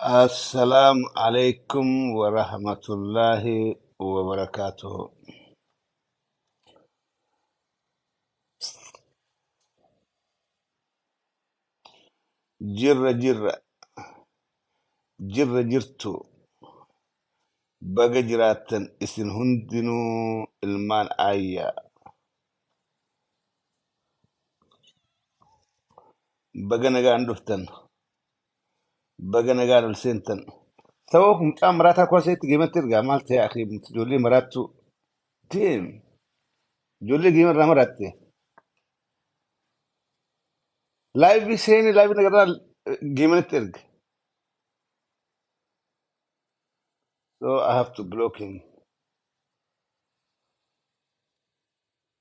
السلام عليكم ورحمة الله وبركاته. جر جر جر جرتو بقى جراتن اسن هندنو المان آية بقى نغان دفتن بقى نغان السنتن سوكم مراتها كويسة قيمة ترجع مالتي يا أخي جولي مراتو تيم جولي قيمة مراتي لايف بيسيني لايف نغان قيمة ترجع. So I have to block him.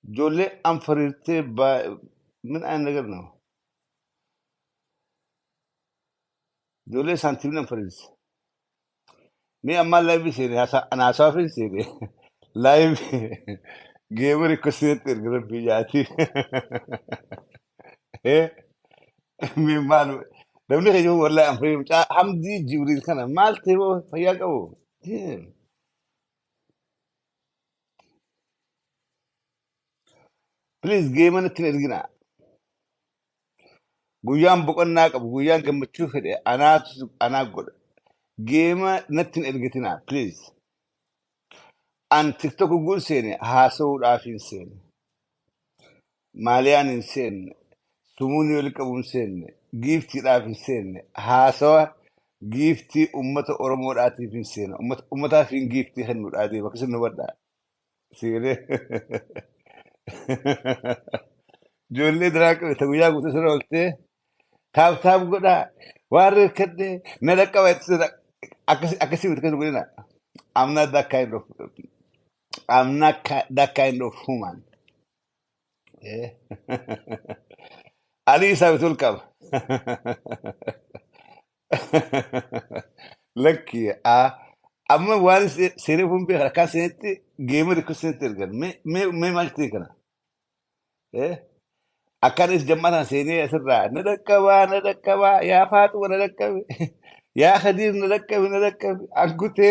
جولي أنفريرتي من أين نغرنا جولي سانتيم أنفريرتي مي أما لايف سيري أنا أسافر سيري لايف جيمر كوسيت ترجع في جاتي إيه مي مال لو نيجي جو ولا أم فريم حمدي جبريل كنا مال تبو فيا كبو بليز جيمر نتنرجنا guyaan boqonnaa qabu guyyaan gammachuu fedhe anaa godha geema nattin ergitinaa please an tiktok gun seene haasa'uudhaaf hin seene maaliyaan hin seenne sumuunii wali qabu hin seenne giiftiidhaaf hin seenne haasawa giiftii ummata oromoodhaatiif hin seene ummataaf hin giiftii kennuudhaatiif akkasuma nu badhaa siiree ijoollee daraa qabete guyyaa guutuu sirra ooltee taab godhaa waan reeffadhee na dhaqqaba akkasii miti kan godhina I'm not that kind of I'm not that kind of human. Eh? Ali sabe tulkam. Lucky. Amma wani sere fumbi haraka sente gamer ko sente gan. Me malti kana. Eh? Akan is jamana sene asra nadakaba ya fatu nadakabi. Ya khadir nadakabi angute.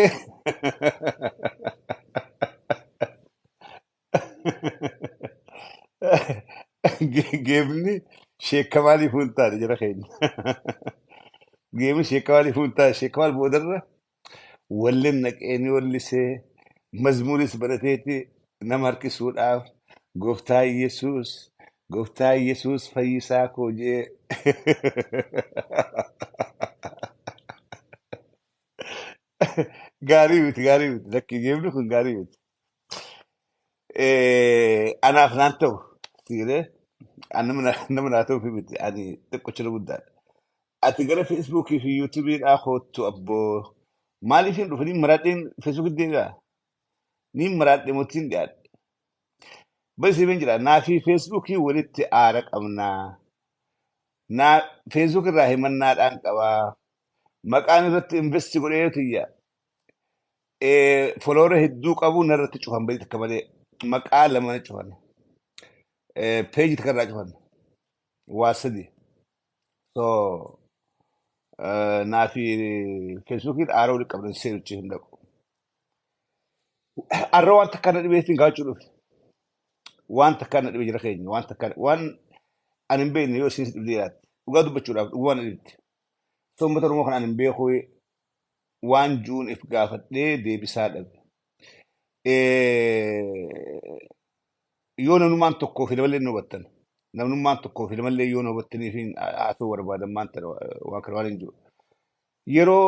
Geemni sheekkamaalii fuultaadha jira keenya. Geemni sheekkamaalii fuultaadha. Sheekkamaal boodarra walleen naqeenii wallisee mazmuuris barateeti nama harkisuudhaaf gooftaa Yesuus fayyisaa koo jee. Gaarii miti lakki geemni kun gaarii miti. Anaaf naan ta'u siiree nama naa ta'uu fi miti ani xiqqoochina guddaadha. Ati gara feesbuukii fi yuutuubiidhaa hoottu abboo maaliif hin dhufanii maraadheen feesbuukii deebi'aa ni maraadhee mootiin dhiyaadhe. Basi hin jira naa fi feesbuukii walitti aara qabnaa. Naa feesbuuk irraa himannaadhaan qabaa. Maqaan irratti investi godhee tiyya. Foloora hedduu qabu narratti cufan badi takka malee maqaa lama cufan. Peeji takka irraa cufan. Waa sadi. So naa fi feesbuukiin aara walitti qabdan seeruchi hin dhaqu. Arra waan takka na dhibeetiin gaachuu dhufe. Waan takka na dhibe jira keenya waan ani hin beekne yoo isinis dhibdee jiraatti. Dhugaa dubbachuudhaaf dhugumaan dhibdi. So uummata Oromoo kan ani hin beeku waan juun if gaafadhee deebisaa dhabe. Yoo namnummaan tokkoo fi namallee nu hubattan. Namnummaan tokkoo fi namallee yoo nu hubattanii fi haasoo barbaadan maanta waan kana waan hin jiru. Yeroo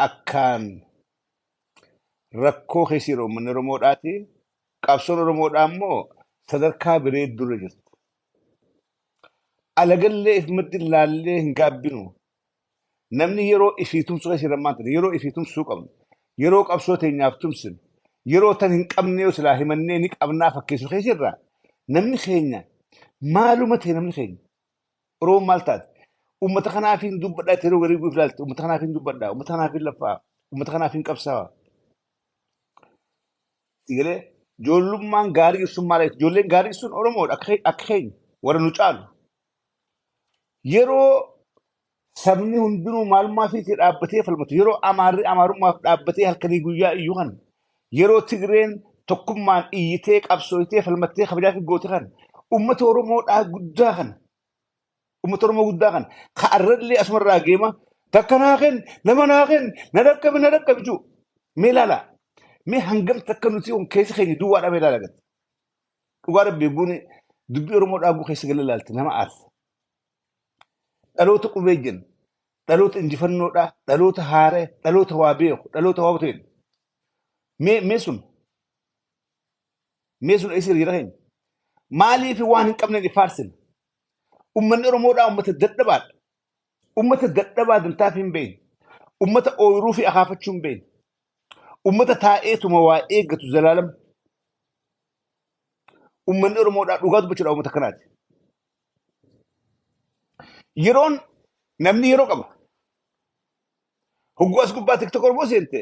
akkaan rakkoo keessa yeroo uummanni Oromoodhaati qabsoon Oromoodhaa immoo sadarkaa bareeddurra jirti. Alagallee if maddi ilaallee hin gaabbinu. Namni yeroo ifii tumsuu keessa jiran maanta yeroo ifii tumsuu qabnu yeroo qabsoo teenyaaf tumsinu yeroo tan hin qabne yoo silaa himannee ni qabnaa fakkeessu keessa jirra. Namni keenya maaluma ta'e namni keenya Oromoon maal taate uummata kanaaf hin dubbadhaa yeroo garii guuf ilaalte uummata kanaaf hin dubbadhaa uummata kanaaf hin laffaa uummata kanaaf hin qabsaawaa. Sigalee joollummaan gaarii sun maal ijoolleen gaarii sun Oromoodha akka keenya warra nu caalu yeroo sabni hundinuu maalummaa fi dhaabbatee falmatu yeroo amaarri amaarummaaf dhaabbatee halkanii guyyaa iyyuu kan yeroo Tigreen tokkummaan iyyitee qabsooyitee falmattee kabajaa fi goote kan ummata Oromoodhaa guddaa kan ummata Oromoo guddaa kan ka'arrallee asumarraa geema takka naaqen nama naaqen na dhaqqabe juu mee ilaala mee hangam takka nuti on keessa keenya duwwaadha mee ilaala gata dhugaa rabbii buun dubbii Oromoodhaa guu keessa gala ilaalti nama aarsa dhaloota qubee jenna dhaloota injifannoodhaa dhaloota haaree dhaloota waa beeku dhaloota waa ta'e mee sun eessa hiriira keenya maaliif waan hin qabne faarsin ummanni Oromoodhaa ummata dadhabaa dantaaf hin beekne ummata ooyiruu fi akaafachuu hin beekne ummata taa'eetuma waa eeggatu zalaalam ummanni Oromoodhaa dhugaa dubbachuudha ummata kanaati yeroon namni yeroo qaba hogguu as gubbaa TikTok Oromoo seente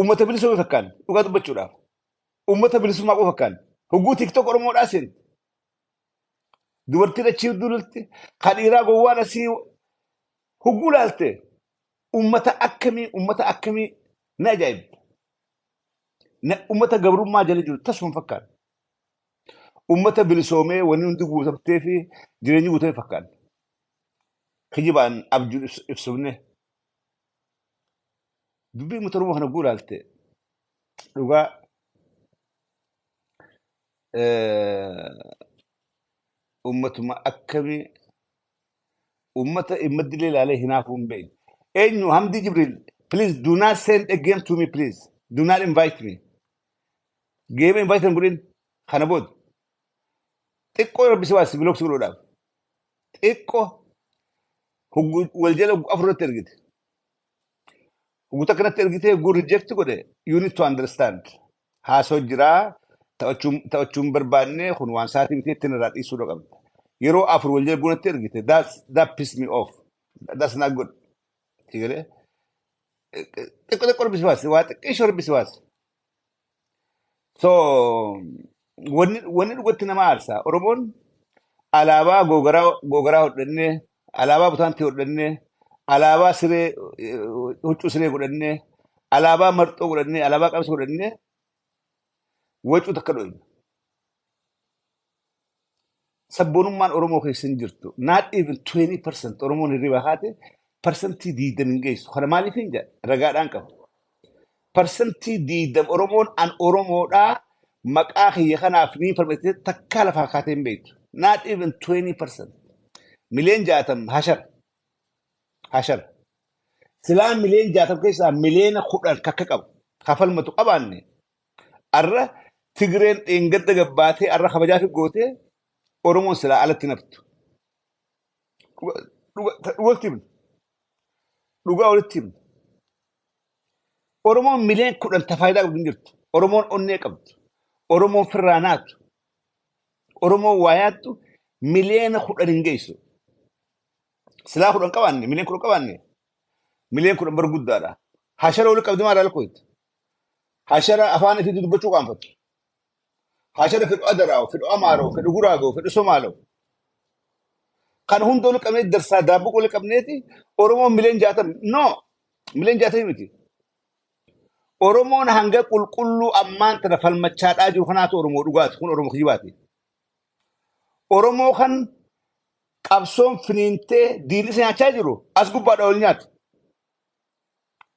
ummata bilisummaa fakkaan dhugaa dubbachuudhaaf ummata bilisummaa qofa fakkaan hogguu TikTok Oromoodhaa seente dubartiin achi dululti kadhiiraa gowwaan asii hogguu laalte ummata akkamii na ajaa'ibba ummata gabrummaa jala jiru tasuma fakkaan ummata bilisoomee wanni hundi guutamtee fi jireenyi guutame fakkaan kijibaan abjuun ibsumne dubbii ummata Oromoo kana guulaalte dhugaa ummatuma akkamii ummata immaddilee ilaalee hinaafuu hin beekne eenyu Hamdii Jibriil please do not send a game to me please do not invite me game invite godhin kana booda xiqqoo rabbi si waasi biloog si godhuudhaaf xiqqoo wal jala afurratti ergite guutaa kanatti ergite guu reject godhe you need to understand haasoo jiraa ta'achuun barbaanne kun waan saatii miti ittiin irraa dhiisuu qabda yeroo afur wal jala guunatti ergite that pissed me off that's not good tigalee xiqqoo rabbi si waasi waa xiqqeeshoo rabbi si waasi so wanni dhugatti nama aarsaa Oromoon alaabaa googaraa hodhannee alaabaa butaantii hodhannee alaabaa siree huccuu siree godhannee alaabaa marxoo godhannee alaabaa qabsa godhannee wacuu takka dho'ina sabboonummaan Oromoo keessa hin jirtu not even 20% Oromoon hirriba haate parsantii 20 hin geessu kana maaliif hin jedha ragaadhaan qaba parsantii 20 Oromoon an Oromoodhaa maqaa kiyya kanaaf ni falmatee takkaa lafaa kaatee hin beektu not even 20% miliyoon 60 hashara silaan miliyoon 60 keessaa miliyoona 10 kakka qabu kafalmatu qabaanne arra Tigreen dheengadda gabbaatee arra kabajaa fi gootee Oromoon silaa alatti naftu dhugaa walitti himna Oromoon miliyoon 10 tafaayidaa qabdu hin jirtu Oromoon onnee qabdu Oromoon firraa naatu Oromoon waa yaattu miliyoona 10 hin geessu silaa 10 qabaanne miliyoon 10 qabaanne miliyoon 10 bar guddaadha hashara wali qabdi maal alkoyt hashara afaan itti dubbachuu qaanfatu hashara fedhu adaraaw fedhu amaaroo fedhu guraagoo fedhu somaalaw kan hunda wali qabnee darsaa daabbuq wali qabneeti Oromoon miliyoon 60 no miliyoon 60 miti Oromoon hanga qulqulluu ammaan tana falmachaadhaa jiru kanaatu Oromoo dhugaati kun Oromoo kijibaati Oromoo kan qabsoon finiintee diinni isa nyaachaa jiru as gubbaadha ol nyaata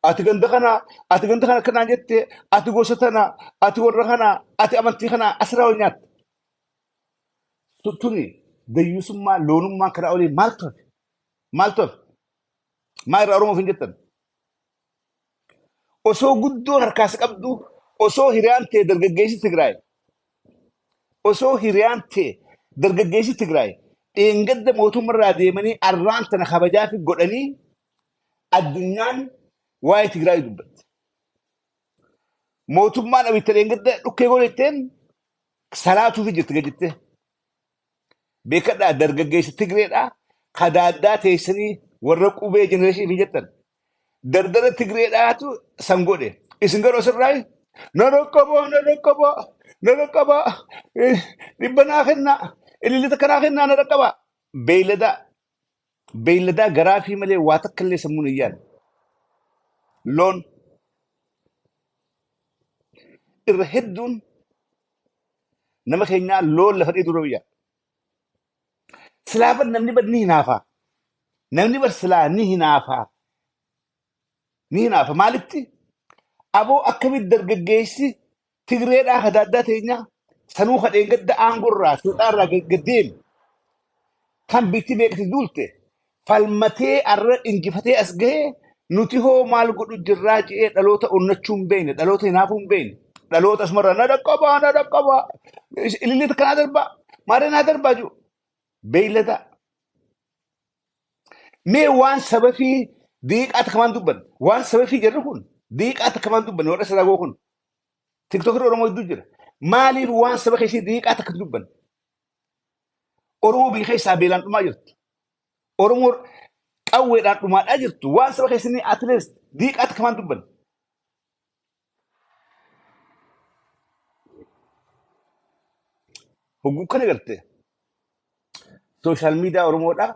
ati ganda kana kanaan jettee ati gosa tana ati warra kana ati amantii kana asirraa ol nyaata tuni dayyusummaa loonummaa karaa olii maal tofe maa irraa Oromoof hin jettan osoo guddoon harkaas qabdu osoo hiriyaan ta'e dargaggeessi Tigraay dheengadda mootummaarraa deemanii arraan tana kabajaa fi godhanii addunyaan waa'ee Tigraay dubbatti mootummaan abitta dheengadda dhukkee godhetteen salaatuuf jirti gaditte beekadhaa dargaggeessi Tigreedhaa kadaaddaa teessanii warra qubee jenereeshinii hin jettan dardara Tigreedhaatu san godhe isin garuu asirraa na rakkaboo نرقبا ربنا خنا اللي تكنا خنا نرقبا beeylada garaafii malee waa takka illee sammuun hin yaadne. Loon irra hedduun nama keenyaa loon lafa dheedu dura biyya. Silaa bar namni bar ni hinaafaa. Namni bar silaa ni hinaafaa. Ni hinaafa maalitti? Aboo akkamitti dargaggeessi Tigreedhaa adda addaa teenyaa sanuu kadheen gadda aangorraa sulxaarraa gaddeemu kan bitti beekti duulte falmatee arra injifatee as gahee nuti hoo maal godhu jirraa je'ee dhaloota onnachuu hin beekne dhaloota hinaafuu hin beekne dhaloota asumarraa na dhaqqabaa ilillita kanaa darbaa maaree naa darbaa jiru beeylada mee waan sababii diiqaa takkamaan dubban waan sababii jarri kun diiqaa takkamaan dubban warra sadaagoo kun tiktokii oromoo hedduu jira maaliif waan saba keessii diiqaa takka dubban oromoo biyya keessaa beelaan dhumaa jirtu oromoo qawweedhaan dhumaadhaa jirtu waan saba keessanii atleast diiqaa takkamaan dubban hogguu kana garte sooshaal miidiyaa oromoodhaa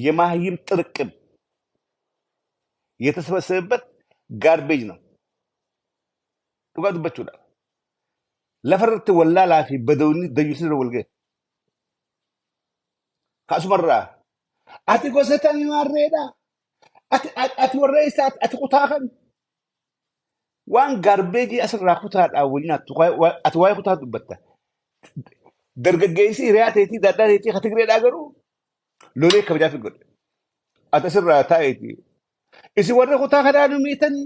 የማህይም ጥርቅም የተሰበሰበበት ጋርቤጅ ነው ዱጋ ዱበቹዳ ለፈርት ወላላ ፊ በደውኒ ደዩስ ነው ወልገ ካሱመራ አቲ ጎሰተን ማረዳ አቲ ወረይሳት አቲ ቁታኸን ዋን ጋርቤጅ አስራ ኩታዳ ወልና አቲ ዋይ ኩታ ዱበታ ደርገገይሲ ሪያቴቲ ዳዳቴቲ ከትግሬ ዳገሩ لولي كبجا في قد أتسر تايتي إسي ورد خطا خدانو ميتني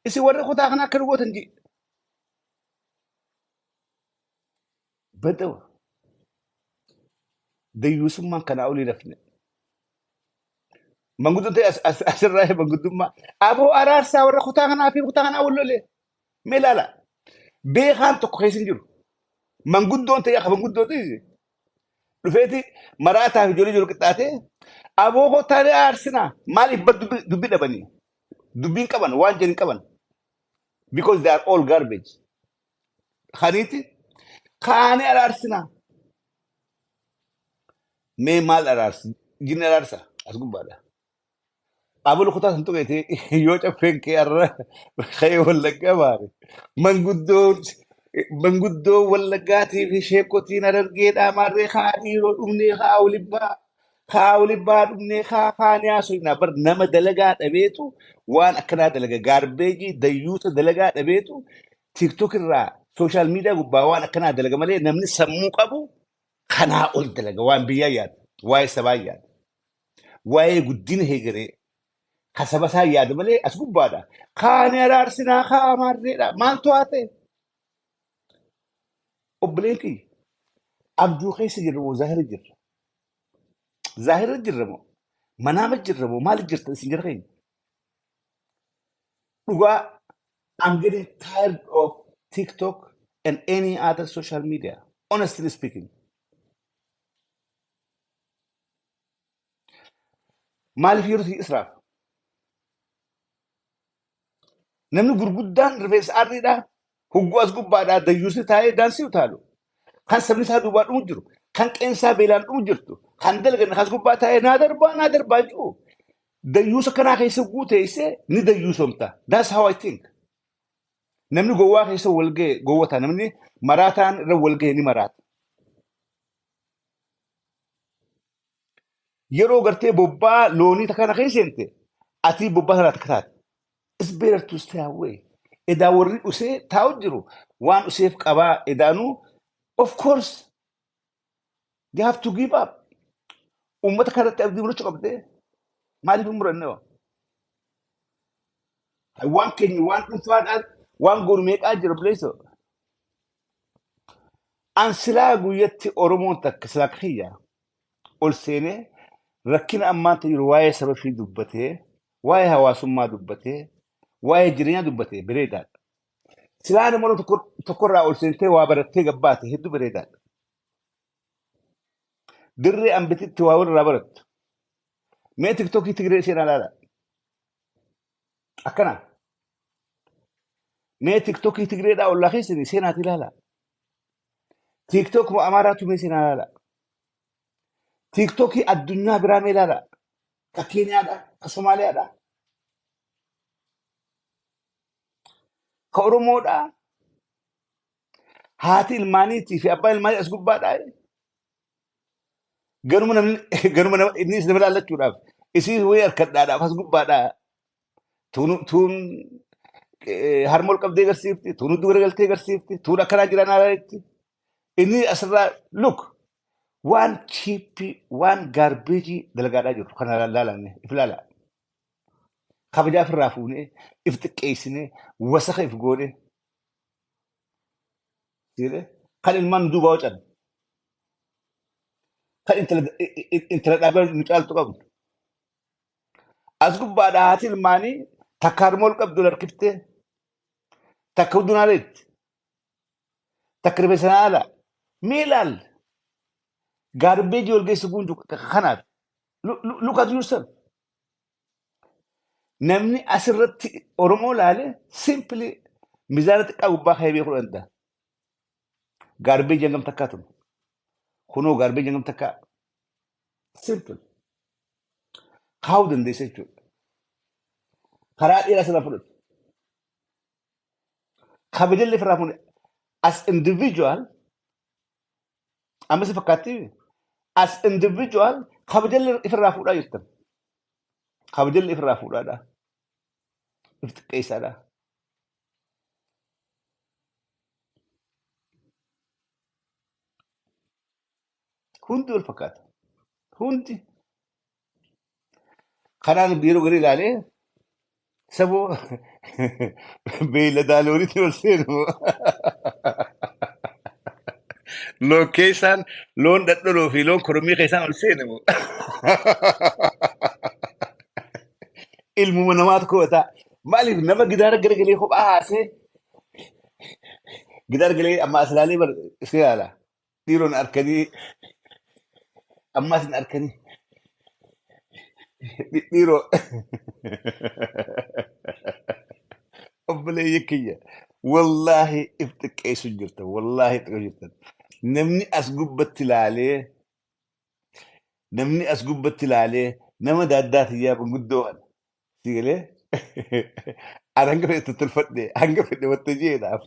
إسي ورد خطا خنا كرغو تنجي بدو دي يوسف ما كان أولي لفني من قدو تي أسر راي من قدو ما أبو أرارسا ورد خطا خنا في خطا خنا أولو لي ملالا بيخان تقو خيسن جرو من قدو تي أخ من قدو تي رفيتي مراتا في جولي جول كتاتي أبوه تاري أرسنا مالي بد دبي دبني دبين كمان وانجن كمان because they are all garbage خانيتي خاني أرسنا مي مال أرس جن أرسا أسقط بعدا أبو لقطة سنتو كيتي يوجا فين كير خي ولا كبار من قدو ولا قاتي في شيكوتي نرجيت أمري خاني رؤمني خاولي بار أمني خاني أسوينا بر نما دلقات أبيتو وان أكنا دلقا غاربيجي ديوت دلقات أبيتو تيك توك الرا سوشيال ميديا قبا وان أكنا دلقا مالي نمني سمو قبو خنا أقول دلقا وان بيايات واي سبايات واي قدين هيجري خسبسا ياد مالي أسقب بادا خاني رارسنا خامر مالتو آتي أبليكي أبجو خيس جرمو ظاهر جرمو منام جرمو مال جرت سنجرين I'm getting tired of TikTok and any other social media honestly speaking مال في يرثي إسراف نمنو غرغدان رفيس أريدا هو أسقب بعد ديوسي تاي دانسي وتالو kan sabni isaa duubaa dhumu jiru kan qeensaa beelaan dhumu jirtu kan dalgan kas gubbaa taa'ee naa darbaa jiru dayyuusa kanaa keessa guuteessee ni dayyuusomta that's how I think namni gowwaa keessa walga'e gowwata namni maraataan irra walga'e ni maraata yeroo gartee bobbaa loonii kana keessa seente ati bobbaa sana takka taate it's better to stay away edaa warri usee taa'u jiru waan useef qabaa edaanuu of course they have to give up ummata kanatti abdii mul'achuu qabdee maaliif hin murannee waan keenya waan dhuunfaadhaan waan gurmeeqaa jira bileeso an silaa guyyatti oromoon takka silaa kiyya ol seenee rakkina ammaanta jiru waa'ee saba fi dubbatee waa'ee hawaasummaa dubbatee waa'ee jireenyaa dubbatee bireedaadha silaa namoota tokkorraa ol seentee waa barattee gabbaate hedduu bireedaadha dirree ambititti waa warraa barattu mee tiktokii tigree seenaa laala akkana mee tiktokii tigreedhaa ollaa keessanii seenaati ilaala تيك توك مؤامرات ميسينا لا تيك توكي الدنيا برامي لا ككينيا لا كصوماليا لا كأورومو لا هاتي المانيتي في أبا الماني أسقط بعد أي قالوا من قالوا من الناس نبلا لا تشوف يصير وير كذا فاسقط بعد تون هرمول قبضي قرسيفتي تون دور قلتي قرسيفتي تون أكنا جرانا رايتي إني أسرع look one cheap one garbage دلقادا جرو خنا لا لا إفلا خبجا في الرافوني افتكيسني وسخ يفقوني تيري خل المان دوبا وجن خل انت لا دابل نقال تقبل اسكو بعد هاتي الماني تكارمول قبل دولار كفته تكودنا ريت تقريبا سنه لا ميلال garbage will get سكون خنات look at yourself نمني اسرت اورمو لاله simply ميزانة قبا خيبي يقول انت garbage جنم تكاتم خنو garbage جنم تكا simple how then they say to خرات الى سنه خبج اللي فرافون as individual أما سفكاتي as individual خبج اللي فرافون لا يستم خبج اللي فرافون لا افتكيس هذا هندي الفكات هندي خلنا بيرو غري عليه سبو بيلا دالوري تولسينو لو كيسان لون دتلو في لون كرومي كيسان ولسينو الممنوعات كوتا مالي نما جدار غري خب سي جدار غري اما اسلالي بر اسكالا ديرون اركني اما سن اركني ديرو أبلي يكية والله افتك ايش جرت والله تجرت نمني اسقب بتلالي نمني اسقب بتلالي نما دادات يا بمدوهن تيجي انا هنقف تتلفت دي هنقف دي وتجينا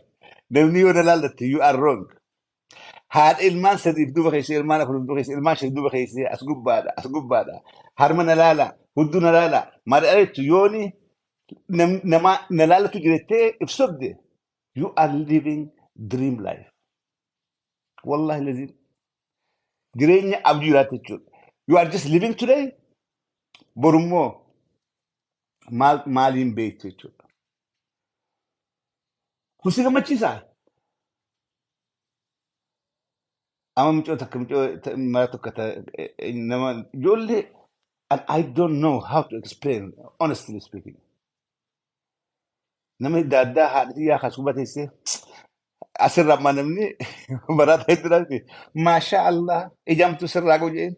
نمني ولا لا you are wrong هاد المان سديف دوبا خيسي المان اكل دوبا خيسي المان شد دوبا خيسي اسقب بعد هرمنا لا ودنا لا ما رأيت يوني نما نلالا تجريتي افسد you are living dream life والله الذي جريني ابدي راتيتشو you are just living today برمو مالين بيتيتشو كوسيغا ما تشيسا اما مچو تكمچو ما تكتا انما يقول and I don't know how to explain honestly speaking نما دادا حدي يا خسوبتي أسرع ما نمني مرات هيدراتي ما شاء الله إجام تسرع كوجين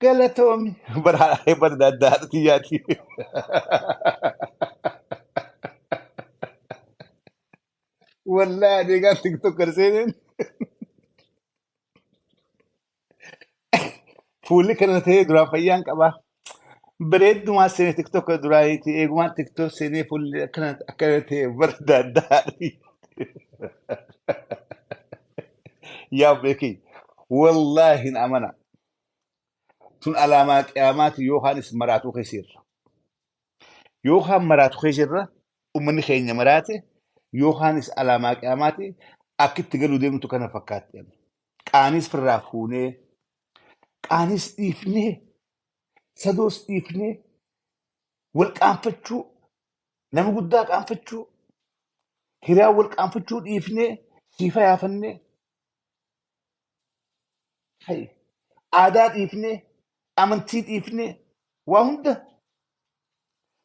قال تومي برا هيبر داد تياتي والله دي قال تيك توك كرسين فولي كانت هي درا فيان كبا بريد ما سنة تيك توك درايتي إيجوان تيك توك سنة فولي كانت هي برا داد يا بكي والله إن أمانة تون علامات قيامات يوحنس مراتو خسير يوحنا مراتو خسير ومن خيني مراتي يوحنس علامات قياماتي أكيد تقولوا ديم تو كان فكات يعني قانيس فرافوني قانيس إفني سدوس إفني والقانفتشو نما قدا قانفتشو هرا والقانفتشو إفني سيفا يافني هاي عادات إفني أمنتيت إفني وهند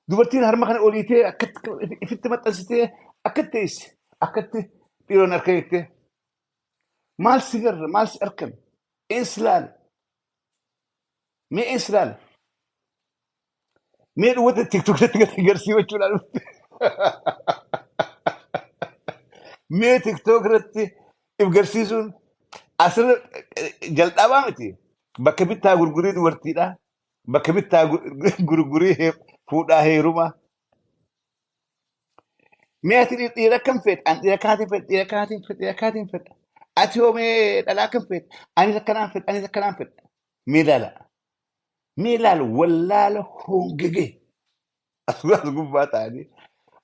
دوبرتين هرمخن أوليتي أكت إفت متأسيتي أكتيس أكت بيرون أركيتي مال سيجر مال أركن إنسلال مي إنسلال مي الوقت التيك توك تقدر سيوة شلال مي تيك توك رتي إبقر سيزون أصل جلطة متي بكبتها غرغري دورتيدا بكبتها غرغري فودا هيروما مئة إلى كم فت أن إلى كاتم فت إلى كاتم فت إلى كاتم فت أتيوم إلى كم فت أنا ذا كلام فت أنا ذا كلام فت ميلالا ميلال ولا له هونجي أقول باتاني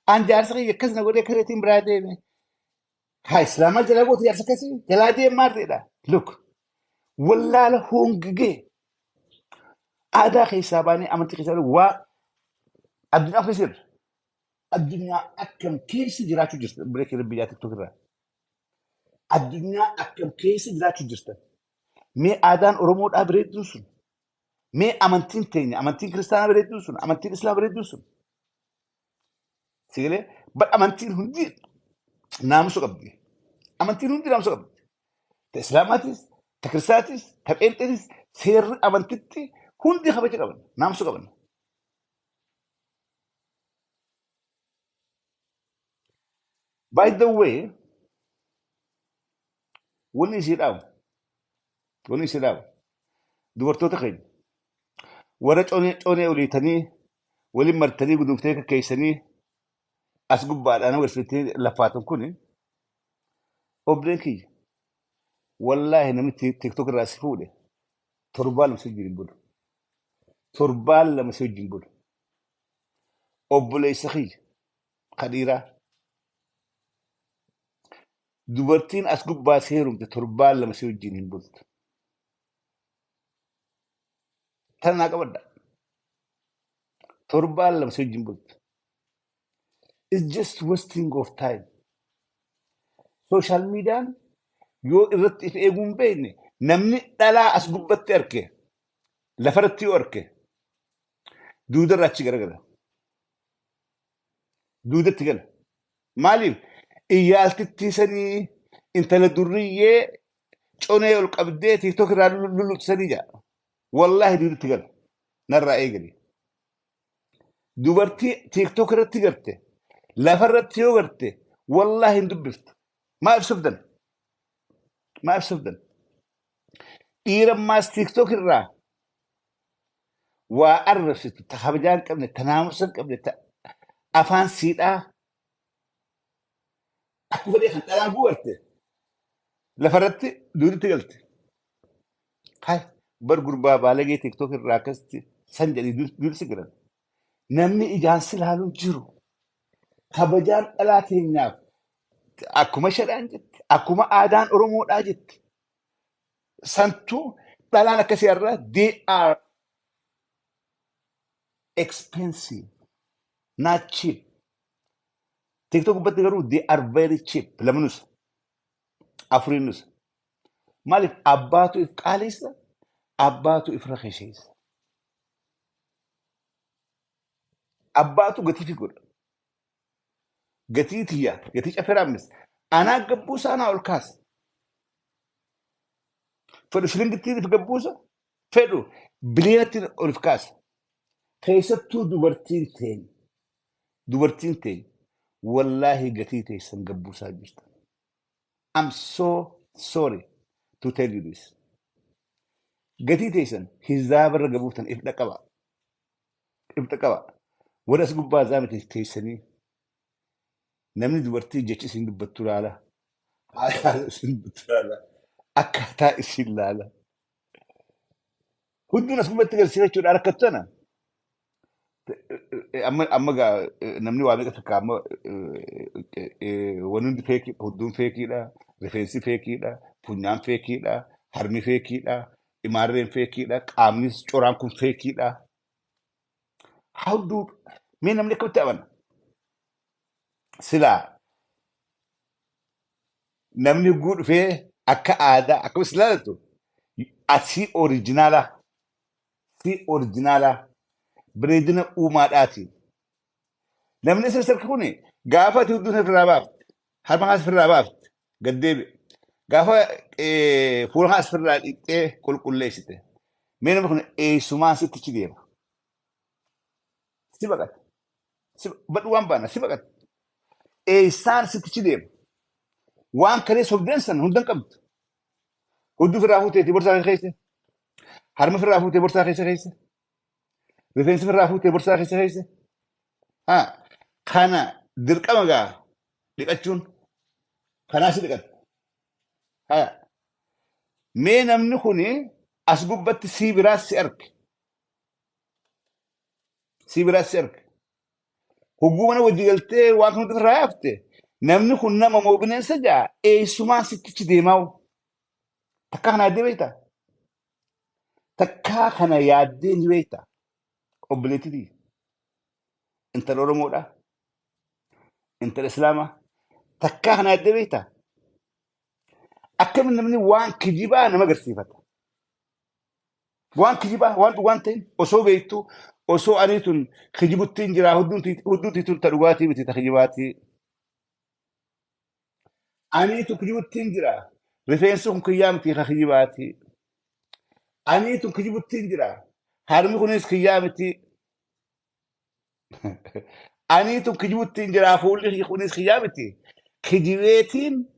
أن جالس كذا نقول كريتين برادي هاي سلام جل قوت جالس كذي جلادي مارتيدا look ولا له هونجي هذا حساباني أمانتي حسابي الدنيا خسر الدنيا أكم كيس جراتو جست بريك ربياتك تكرر الدنيا أكم كيس جراتو جست مي آدان أرومود أبريد دوسون مي أمانتين تاني أمانتين كريستيان أبريد دوسون أمانتين إسلام أبريد دوسون سيغلي بس أمانتين هندي نامسو قبدي أمانتين هندي نامسو قبدي تإسلاماتيس تكريستاتيس تبإنتيس سير أمانتيتي هندي خبجة قبل نامسو قبل by the way وني سيراو دورتو تخيل ورا أوني أوليتني ولي مرتني قدوم تيك كيسني أسقب بعد أنا ورثتي لفاتم كوني أوبريكي والله نمي تيك توك راسي فولي تربال مسجين بول تربال لما مسجين بول أوبلي سخي خديرة دوبرتين أسقب باسيرم تربال لما مسجين بول تنا قبل تربال لما مسجين بول it's just wasting of time social media yoo irratti if eeguun beekne namni dhalaa as gubbatti arke lafarratti yoo arke duudarra achi garagara duudatti gala maaliif iyyaaltittiisanii intala durriyyee conee ol qabdee tiiktook irraa luluqsanii jaa wallaahi duudatti gala narraa eegali dubartii tiiktook irratti garte lafarratti yoo garte wallaahi hin dubbiftu maa ibsufdan dhiirammaas tiiktook irraa waa arrabsitu ta kabajaan qabne ta naamusa qabne ta afaan siidhaa akka fedhee kan dhalaan gubarte lafarratti duudatti galte hay bar gurbaa baalagee tiiktook irraa akkasitti san jedhii duudisi galan namni ijaan si ilaaluu jiru kabajaan dhalaa keenyaaf akkuma shadhaan jetti akkuma aadaan oromoodhaa jetti santuu dhalaan akkasii irraa they are expensive not cheap TikTok gubbatti garuu they are very cheap lamanus afurinus maaliif abbaatu if qaalessa abbaatu if rakisheessa abbaatu gatii fi godha gatii tiyya gatii caferaamnis anaa gabbuusa anaa ol kaasa fedhu shilingittiin if gabbuusa fedhu biliyoonattiin ol if kaasa keessattuu dubartiin teenya wallaahi gatii teessan gabbuusaa jirta I'm so sorry to tell you this gatii teessan hizaabarra gabuuftan if dhaqaba warra as gubbaa zaamete teessanii namni dubartii jechi isin dubbattu laala haala isin dubbattu laala akkaataa isin laala hunduun as gubbatti garsiifachuudhaan rakkattana amma gaa namni waa meeqa takka amma wanni hundi feekii hudduun feekiidha rifeensi feekiidha funyaan feekiidha harmi feekiidha imaarreen feekiidha qaamnis coraan kun feekiidha how do mee namni akkamitti amana silaa namni guu dhufee akka aadaa akkamitti ilaalatu asii oriijinaalaa bareedina uumaadhaatiin namni isa sarki kun gaafa ati hudduun ofirraa baafte harma haas ofirraa baafte gaddeebi gaafa fuula haas ofirraa dhiqxee qulqulleessite mee namni kun eessumaan sitti deema si baqata badhu waan baana si baqata eessaan sitti deema waan kalee sobdeen san hundan qabdu هدو في الرافوتي تبرسا خيسة حرم في الرافوتي برسا خيسة رفنس في الرافوتي برسا خيسة ها خانا درك أمغا لقاتشون خانا سيدقات ها مين أمنخوني أسقبت سيبراس سيرك هجومنا وجيلته واكن ترايفته نمني كنا ما موبنين سجا اي سما ستش ديماو تكا خنا دي بيتا تكا خنا يادين بيتا اوبليتي دي انت الأورمودا انت الإسلامة تكا خنا دي بيتا أكمل نمني وان كجيبا نما قرسيفتا وان كجيبا وان تين وسو بيتو وسو أنيتون خجيبوتين جرا هدوتي تون تلواتي بتي تخجيباتي أنيتو خجيبوتين جرا رفينسو كيامتي خجيباتي أنيتو خجيبوتين جرا هارمي كونيس خيامتي أنيتو خجيبوتين جرا فولي كونيس خيامتي خجيبتين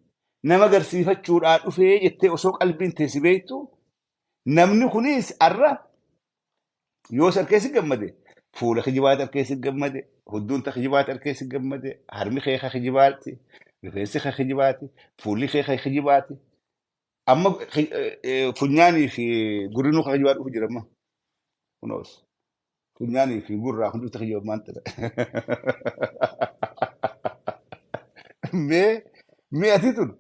نما قرسيفة شوران أفيه يتي أسوق قلبين تسيبيتو نمني كونيس أرى يوس الكيس جمدي فول خجبات الكيس جمدي هدون تخجبات الكيس جمدي هرمي خيخ خجباتي رفيسي خجباتي فولي خيخ خجباتي أما فنياني في قرنو خجبات أفجر ما ونوس فنياني في قرة خندو تخجب ما أنت مي مي أتيتون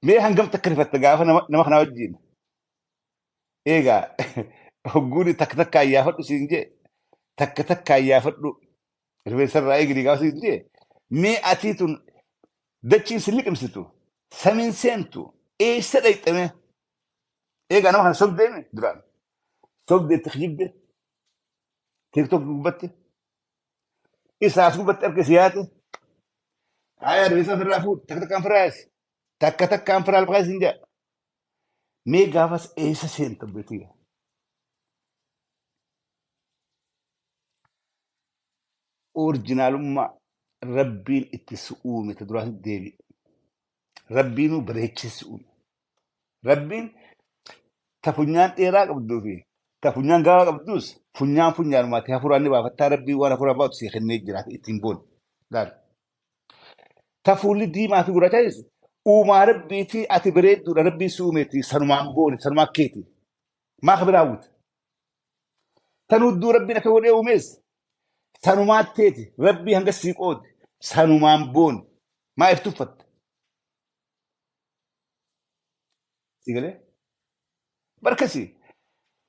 مي هنقم تكرفة تقافة نما خنا وجين إيجا هقولي تك تك يافر سينجي تك تك يافر رفيس الرأي قري قاوسي سينجي مي أتيتون دتشي سلك امسيتو سمين سنتو ايه سدايت امه ايه انا ما سوق ديمي دران سوق دي تخجيب دي تيك توك قبتي اساس قبت ارك سياتي هاي رئيسة في الرافود تك تك كان فراس تك تك كان فرال بغاية سنجا مي قافس ايه سنتو بيتي اورجينال ما ربين اتسؤومي تدراس ديبي ربينو بريتش سؤومي ربين تفنيان ايراق بدو فيه تفنيان قاوة بدوس فنيان ما تهفراني بافتها ربي وانا فرا باوت سيخني جرات اتنبون قال تفولي دي ما في قراتيس وما ربيتي اتبريد دون ربي سوميتي سنمان بوني سنمان كيتي ما خبر اوت تنودو ربي نكون يوميز سنمان تيتي ربي هنگا سيقود سنمان بون ما افتفت سيقلي بركسي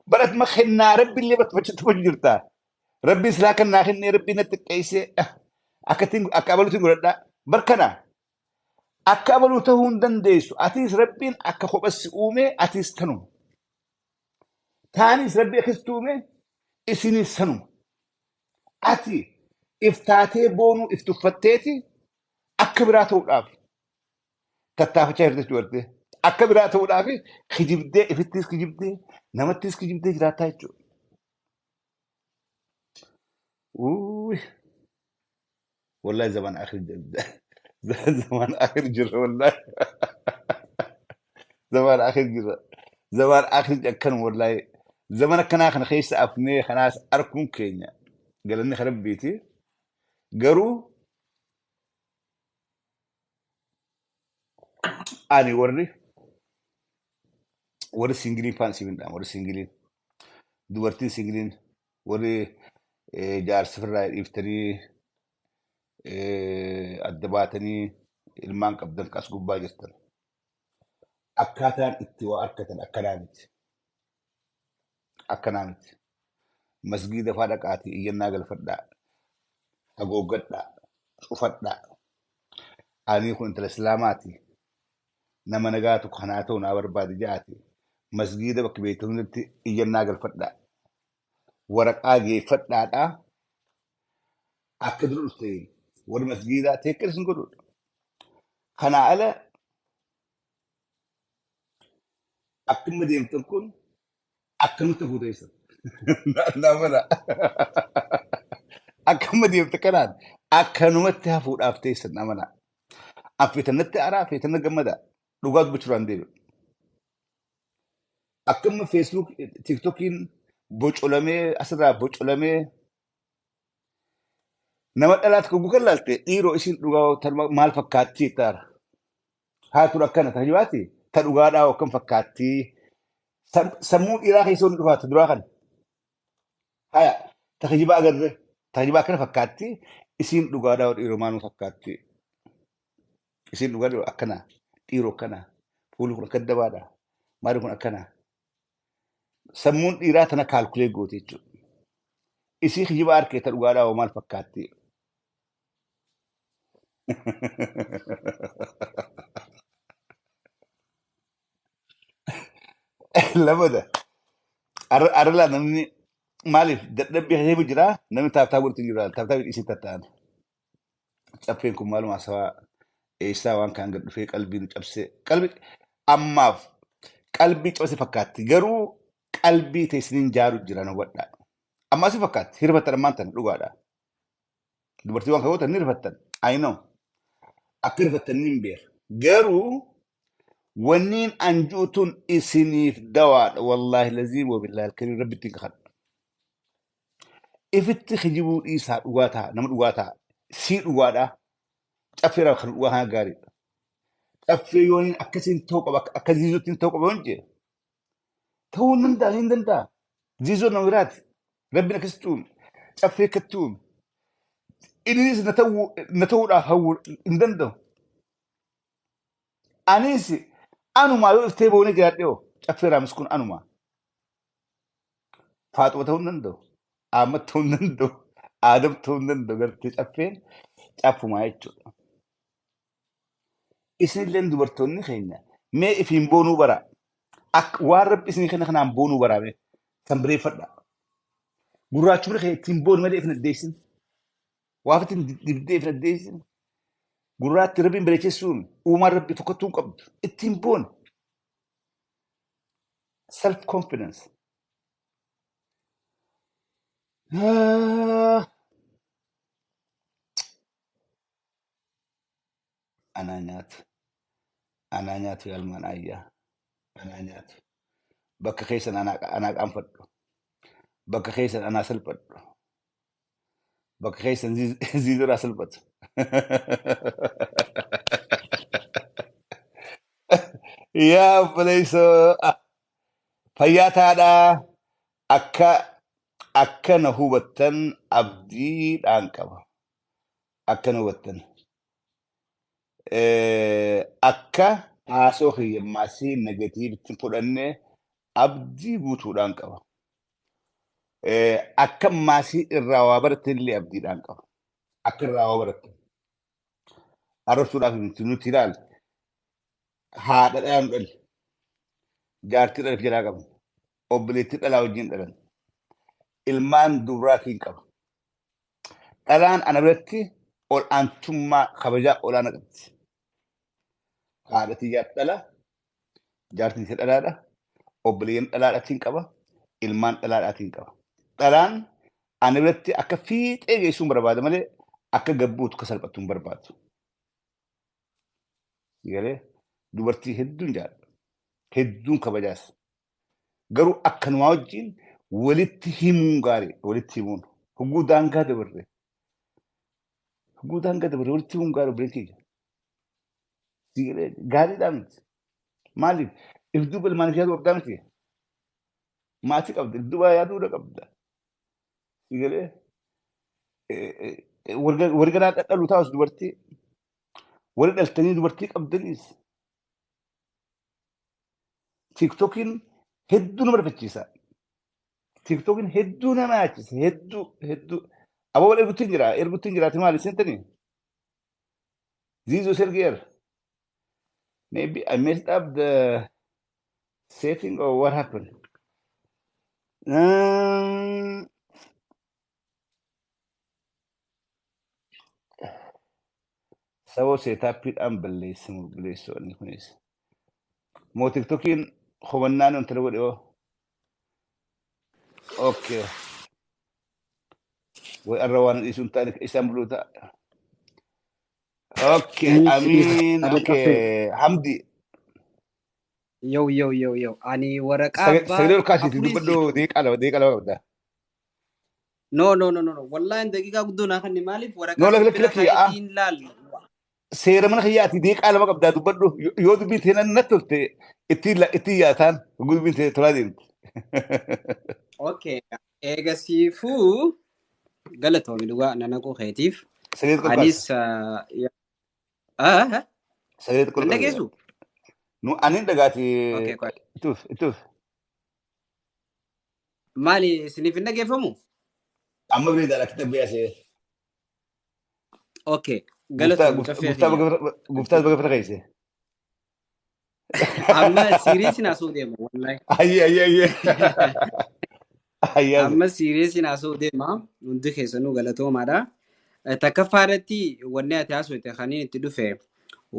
برات مخنا ربي اللي بتفجت فجرتا ربي سلاكن ناخني ربي نتكيسي akatin akabalutin godhadha barkana akabalu ta'uu hin dandeessu atis rabbiin akka kophassi uume atis tanuma taanis rabbi akkas uume isinis sanuma ati iftaatee boonuu iftuffatteeti akka biraa ta'uudhaaf tattaafachaa jirte duwarte akka biraa ta'uudhaaf kijibdee ifittis kijibdee namattis kijibdee jiraataa jechuudha. والله زمان اخر زمان اخر جرة والله زمان اخر جرة زمان اخر كان والله زمان كان اخر خيس افني خلاص اركم كينيا قال اني خرب بيتي قرو اني وري سنجلين فانسي من دام وري سنجلين دورتي سنجلين وري جار سفر يفتري الدباتني ilmaan qabdan kas gubbaa jirtan akkaataan itti waa arkatan akkanaa miti masgiida faa dhaqaatii iyyannaa galfadhaa hagooggadhaa cufadhaa anii kun intala islaamaati nama nagaatu kanaa ta'u naa barbaade ja'aati masgiida bakka beektu hundatti iyyannaa galfadhaa waraqaa geeffadhaadhaa akka dura dhufte warri masgiidaa teekkir sin godhudha kanaa ala akkuma deemtan kun akkanutti fuuteessa namana akkuma deemta kanaan akkanumatti hafuudhaaf teessan namana affeetannatti araa affeetanna gammada dhugaa dubbachuudhaan deebi'u أكم فيسبوك تيك توكين بوشولمي أسرع بوشولمي نما ألات كوكو كلالت إيرو إسين لغاو ترما مال فكاتي تار هاتو ركنا تهجواتي تلغادا وكم فكاتي سمو إراخي سون لغات دراخن هيا تخجبا أجر تخجبا كنا فكاتي إسين لغادا وإيرو مانو فكاتي إسين لغادا أكنا إيرو كنا فولو كنا كدبادا مارو كنا أكنا سمون إيراتنا كالكولي غوتي إسي خجبا أركي تلغادا ومال فكاتي لماذا أرلا نمني مالف دبي هي بجرا نمني تابتابور تجرا تابتابور إسي تتان تابين مالو سوا إيسا وان كان قد في قلبي قلبي قلبي تبسي فكات جرو قلبي تسنين جارو جرا نودا أما سي فكات هرفتن مانتن لغادا دبرتي وان كوتا نرفتن I know أكرفتن نمبير جرو ونين أنجوتون إسنيف دواد والله لزيم وبالله الكريم ربي تنخد إفت خجبو إيسا وغاتا نمت وغاتا سير وغاتا تأفير الخلق وها غاري تأفير يونين أكسين توقع أكزيزوتين توقع بونجي تو نندا هندندا زيزو نورات ربنا كستوم تأفير كتوم إنيس نتو لا هو ندندو أنيسي أنو ما يفتيبو نجاتيو تأفير مسكون أنو ما فاتو تو نندو آمد تو نندو آدم تو نندو غرتي تأفير تأفو ما يجو إسن لين دبرتوني خينا ما إفين بونو برا وارب إسن خينا بونو برا مي سمبري فردا gurraachumni kee ittiin boonu malee ifna deessin waafatiin dibdee ifna deessin gurraatti rabbiin bareecheessuun uumaan rabbi tokkottuu hin qabdu ittiin boonu self confidence anaa nyaatu yaalmaan ayyaa anaa nyaatu bakka keessan anaa qaanfadhu bakka keessan anaa salphadhu bakka keessan ziizoraa salphatu yaa obboleessoo fayyaa taadhaa akka na hubattan abdiidhaan qaba akka na hubattan akka haasoo hiyyammaasii negatiivitti fudhanne abdii guutuudhaan qaba. Akka maasii irraa waa baratte illee abdiidhaan qaba. Akka irraa waa baratte. Arrabsuudhaaf nuti ilaal haadha dhalan jaartii dhalaf jalaa qabu. Obboleettii dhalaa wajjin dhalan. Ilmaan dubraatiin qaba. Dhalaan ana biratti ol aantummaa kabajaa olaanaa qabdi. Haadhatii dhala, jaartiin isa dhalaadha. Obboleeyyan dhalaadhaatiin qaba. Ilmaan dhalaadhaatiin qaba. Dhalaan ana biratti akka fiixee geessuun barbaada malee akka gabbuutu ka salphattu hin barbaadu. Galee dubartii hedduun jaalladha. Hedduun kabajaas. Garuu akkanumaa wajjin walitti himuun gaarii walitti himuun hogguu daangaa dabarre walitti himuun gaarii obboleen keenya. Gaariidhaa miti. Maaliif if duuba ilmaan ishee hordaa miti. Maatii qabda if duuba yaaduudha qabda. Galee warri ganaa dhadhalu taa'us dubartii warri dhaltanii dubartii qabdaniis tiiktokiin hedduu nama rifachiisa. TikTokin hedduu nama yaachisa hedduu aboo ergutti hin jiraati maali sentanii Zizo Sergier maybe I messed up the setting or what happened. Saboo seetaappiidhaan balleessoonni kunis moo TikTokiin hubannaan wanta godhe yoo okay way arra waan dhiisuun taane isaan buluu ta'a. Okay, I mean, okay, Hamdi. Yoo ani waraqaa abbaa Sagalee ol kaasii fi afurii dubbadhu deeqaa lama qabda. no wallahi daqiiqaa guddoo naa kanni maaliif No waraqaa lakki sibbira lakki kaayetiin laal seera mana kiyyaati deeqaa lama qabdaa dubbadhu yoo dubbiin ta'e natti tolte ittiin yaataan dubbiin ta'e tolaa deemti. okay eegasiifuu galatoomi dhugaa nanaquu keetiif Sagalee xiqqoo anis sagalee xiqqoo nan dhageessu nu anin dhagaati okay ituuf maali isiniif hin dhageeffamu amma bineedhaan akka tabbeeyase okay galatoomi caffee guftaas baga fira keeyse amma siiriisin asuu deema wallahi ayye amma siiriisin asuu deema hundi keessanuu galatoomaadha takkaffaa irratti wanni ati haasofte kaniin itti dhufe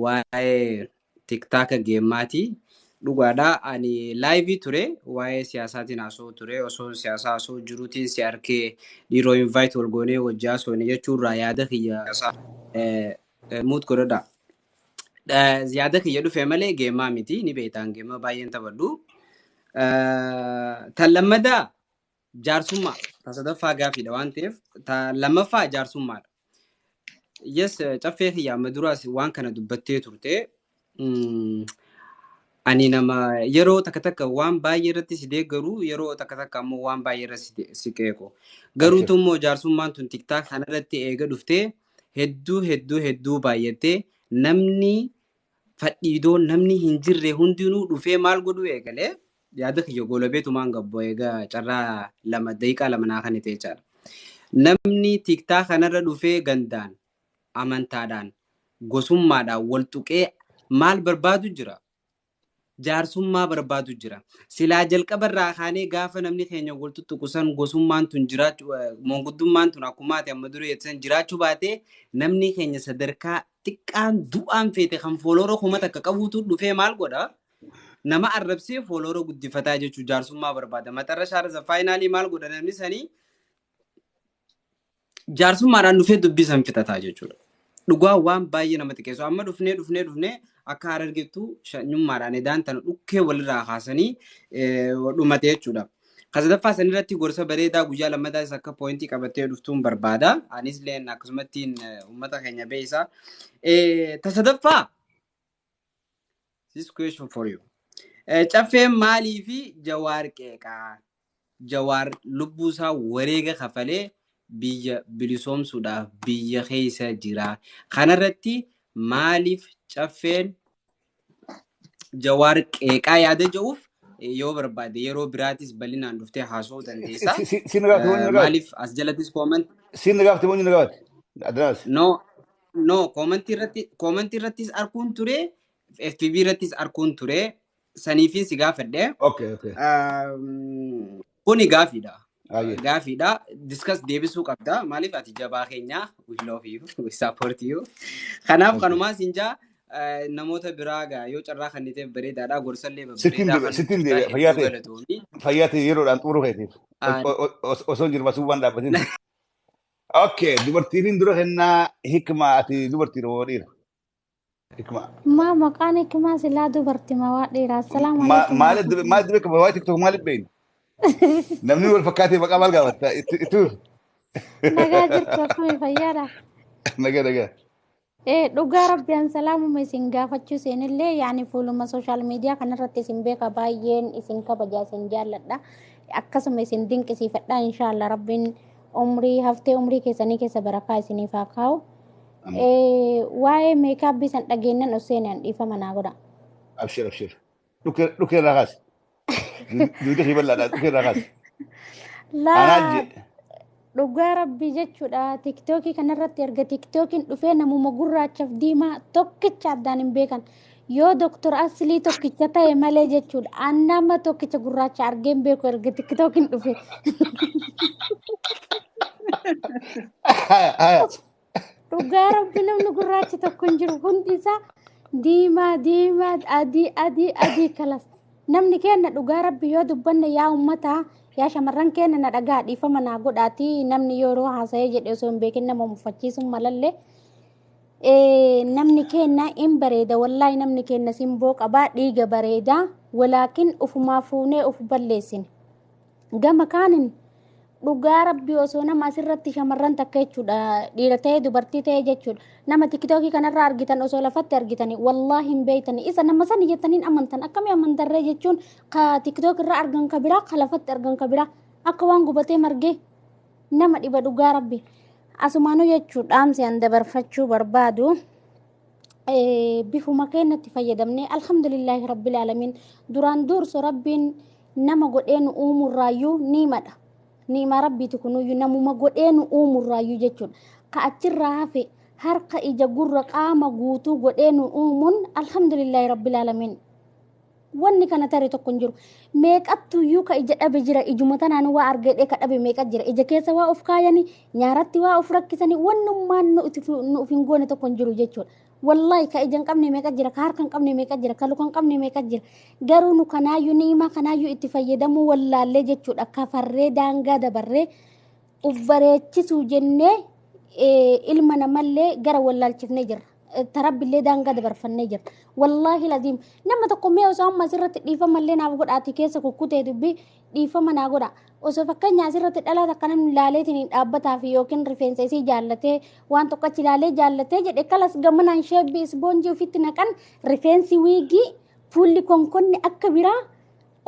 waa'ee tiktaaka geemmaati dhugaadha ani laayivii ture waa'ee siyaasaatiin haasoo ture osoo siyaasaa haasoo jiruutiin si arkee dhiiroo invaayit wal goonee wajjii haasofne jechuurraa yaada kiyya muut godhadha yaada kiyya dhufe malee geemmaa miti ni beektaan geemma baay'een taphadhu tan lammadaa jaarsummaa ta sadaffaa gaafiidha waan ta'eef ta lammaffaa jaarsummaadha yes caffee kiyya amma duraas waan kana dubbattee turte ani nama yeroo takka waan baay'ee irratti si deeggaru yeroo takka ammoo waan baay'ee irratti si qeequ garuutu immoo jaarsummaan tun tiktaak kanarratti eega dhuftee hedduu baay'attee namni fadhiidoo namni hin jirre hundinuu dhufee maal godhu eegalee yaada kiyya golobeetumaan gabbo eegaa carraa daqiiqaa lama naa kan ta'e jechaadha. Namni tiktaak kanarra dhufee gandaan amantaadhaan gosummaadhaan wal tuqee maal barbaadu jira? Jaarsummaa barbaadu jira. Silaa jalqabarraa kaanee gaafa namni keenya wal tuttuqusan gosummaan tun jiraachuu monguddummaan tun akkuma ati amma dura jettan jiraachuu baatee namni keenya sadarkaa xiqqaan du'aan feete kan fooloora kuma takka qabuutu dhufee maal godha? Nama arrabsee fooloora guddifataa jechuun jaarsummaa barbaada. Maxarra shaarasa faayinaalii maal godha namni sanii jaarsummaadhaan dhufee dubbisan fixataa jechuudha. Dhugaa waan baay'ee nama xiqqeessu. Amma dhufnee akka harargeettu shanyummaadhaan edaan tana dhukkee walirraa kaasanii dhumate jechuudha. Kasadaffaa sanirratti gorsa bareedaa guyyaa lammataas akka poointii qabattee dhuftuun barbaada. Anis illee akkasumattiin uummata keenya beeysa. Tasadaffaa this question for you. Caffeen maalii fi jawaar qeeqaa? Jawaar lubbuusaa wareega kafalee biyya bilisoomsuudhaaf biyya keessa jira. Kanarratti maaliif caffeen jawaar qeeqaa yaada jedhuuf yoo barbaade yeroo biraatis bal'inaan dhuftee haasa'uu dandeessa. Maaliif as jalattis koomantii? Siin nagaafte moo nagaafte? Adanaas. No koomantii irrattis arguun ture, FTV irrattis arguun ture. Saniifin si gaafadhe. Okay. Kuni gaafiidha. Gaafiidha. Discuss deebisuu qabda. Maaliif ati jabaa keenya we love you, we support you. Kanaaf kanumaa sinjaa namoota biraa gaa yoo carraa kanniteef bareedaadha gorsallee babbareedaa. Sittiin fayyaate yeroodhaan xumuruu keetiif osoo jiru masuu waan dhaabbatin. Okay, dubartiin dura kennaa hikmaa ati dubartiin moo dhiira? Hikmaa. Maqaan hikmaa silaa dubartii waa dhiira. Assalaamu alaikum. Maal dibee qaba waa tiktok maaliif beeyna? Namni wal fakkaatee maqaa maal gaafatta? Ituu. Nagaa jirtu akkami fayyaadha? Nagaa. Dhugaa rabbiin salaamuma isin gaafachuu seenillee yaani fuuluma sooshaal miidiyaa kanarratti isin beeka baay'een isin kabajaa isin jaalladha. Akkasuma isin dinqisiifadha inshaallah rabbiin haftee umrii keessanii keessa barakaa isiniif haa kaa'u. Waa'ee meekaapbii san dhageenyan oseenan dhiifama naa godha. Abshir. Dhukee irraa kaasi. Duuda kee bal'aadha dhukee irraa kaasi. Dhugaa rabbii jechuudha. Tiktookii kanarratti erga tiktookiin dhufee namuma gurraachaaf diimaa tokkicha addaan hin beekan. Yoo doktor Aslii tokkicha ta'e malee jechuudha. Nama tokkicha gurraacha argeen beeku erga tiktookiin dhufe. Dhugaa rabbii namni gurraachi tokko hin jiru. Hundi isaa diimaa adii kalas. Namni keenya dhugaa rabbii yoo dubbanne yaa ummataa yaa shamarran keenya na dhagaa dhiifama naa godhaati namni yeroo haasa'ee jedhee osoo hin beekin nama muffachiisuun malallee namni keenya hin bareeda wallaahi namni keenya simboo qabaa dhiiga bareedaa ولكن أفما فوني أف بلسين قام كان dhugaa rabbii osoo nama asirratti shamarran takka jechuudha dhiira ta'e dubartii ta'e jechuudha nama tiktookii kanarraa argitan osoo lafatti argitanii wallaahi hin beeytanii isa nama sani jettaniin amantan akkamii amantarree jechuun ka tiktookirraa argan ka biraa ka lafatti argan ka biraa akka waan gubatee margee nama dhiba dhugaa rabbii asumaanuu jechuudha dhaamsi an dabarfachuu barbaadu bifuma keenyatti fayyadamnee alhamdulillahi rabbil aalamiin duraan durso rabbiin nama godheen uumurraayyuu ni madha ni'ima rabbiitu kunuyyuu namuma godheenu uumurraayyuu jechuudha ka achirraa hafe harka ija gurra qaama guutuu godheenu uumuun alhamdulillahi rabbil aalamiin wanni kana tare tokko hin jiru meeqattuyyuu ka ija dhabe jira ijuma tanaan waa argedhe ka dhabe meeqat jira ija keessa waa of kaayanii nyaaratti waa of rakkisanii wannummaan nuuf hin goone tokko hin jiru jechuudha wallahi ka ija hin qabne meeqat jira ka harka hin qabne meeqat jira ka luka hin qabne meeqat jira garuu nu kanaayyuu ni'imaa kanaayyuu itti fayyadamuu wallaallee jechuudha kafarree daangaa dabarree uf bareechisuu jennee ilma namallee gara wallaalchifnee jirra tarabbillee daangaa dabarfannee jirra wallaahi laziim nama tokko mee osoo amma asirratti dhiifamallee naaf godhaati keessa kukkutee dubbii dhiifama naa godha osoo fakkeenya asirratti dhalaa takka namni laaleetiin dhaabbataaf yookiin rifeensa isii jaallatee waan tokko achi laalee jaallatee jedhe kalas gamanaan sheebbii isboonjii ofitti naqan rifeensi wiigii fuulli konkonni akka biraa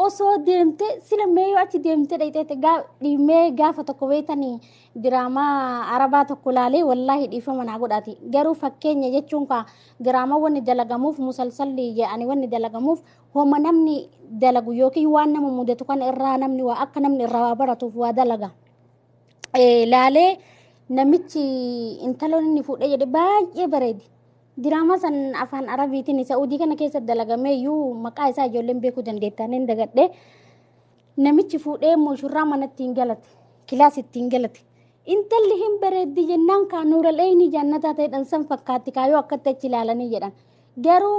osoo deemte sila meeyoo achi deemte dhayxeete dhimee gaafa tokko beeytanii diraamaa arabaa tokko laalee wallaahi dhiifama naa godhaati garuu fakkeenya jechuun ka diraamaa wanni dalagamuuf musalsalli jedhanii wanni dalagamuuf homa namni dalagu yookiin waan nama mudatu kan irraa namni waa akka namni irraa waa baratuuf waa dalaga laalee namichi intaloon inni fuudhee jedhe baay'ee bareedi diraamaa san afaan arabiitiin saudii kana keessa dalagameeyyuu maqaa isaa ijoolleen beekuu dandeettaniin dagadhe namichi fuudhee mushurraa manatti hin galate kilaasitti hin galate intalli hin bareeddi jennaan kaa nuural'eeyni jannataa ta'edhan san fakkaatti kaayoo akkatti achi ilaalanii jedhan garuu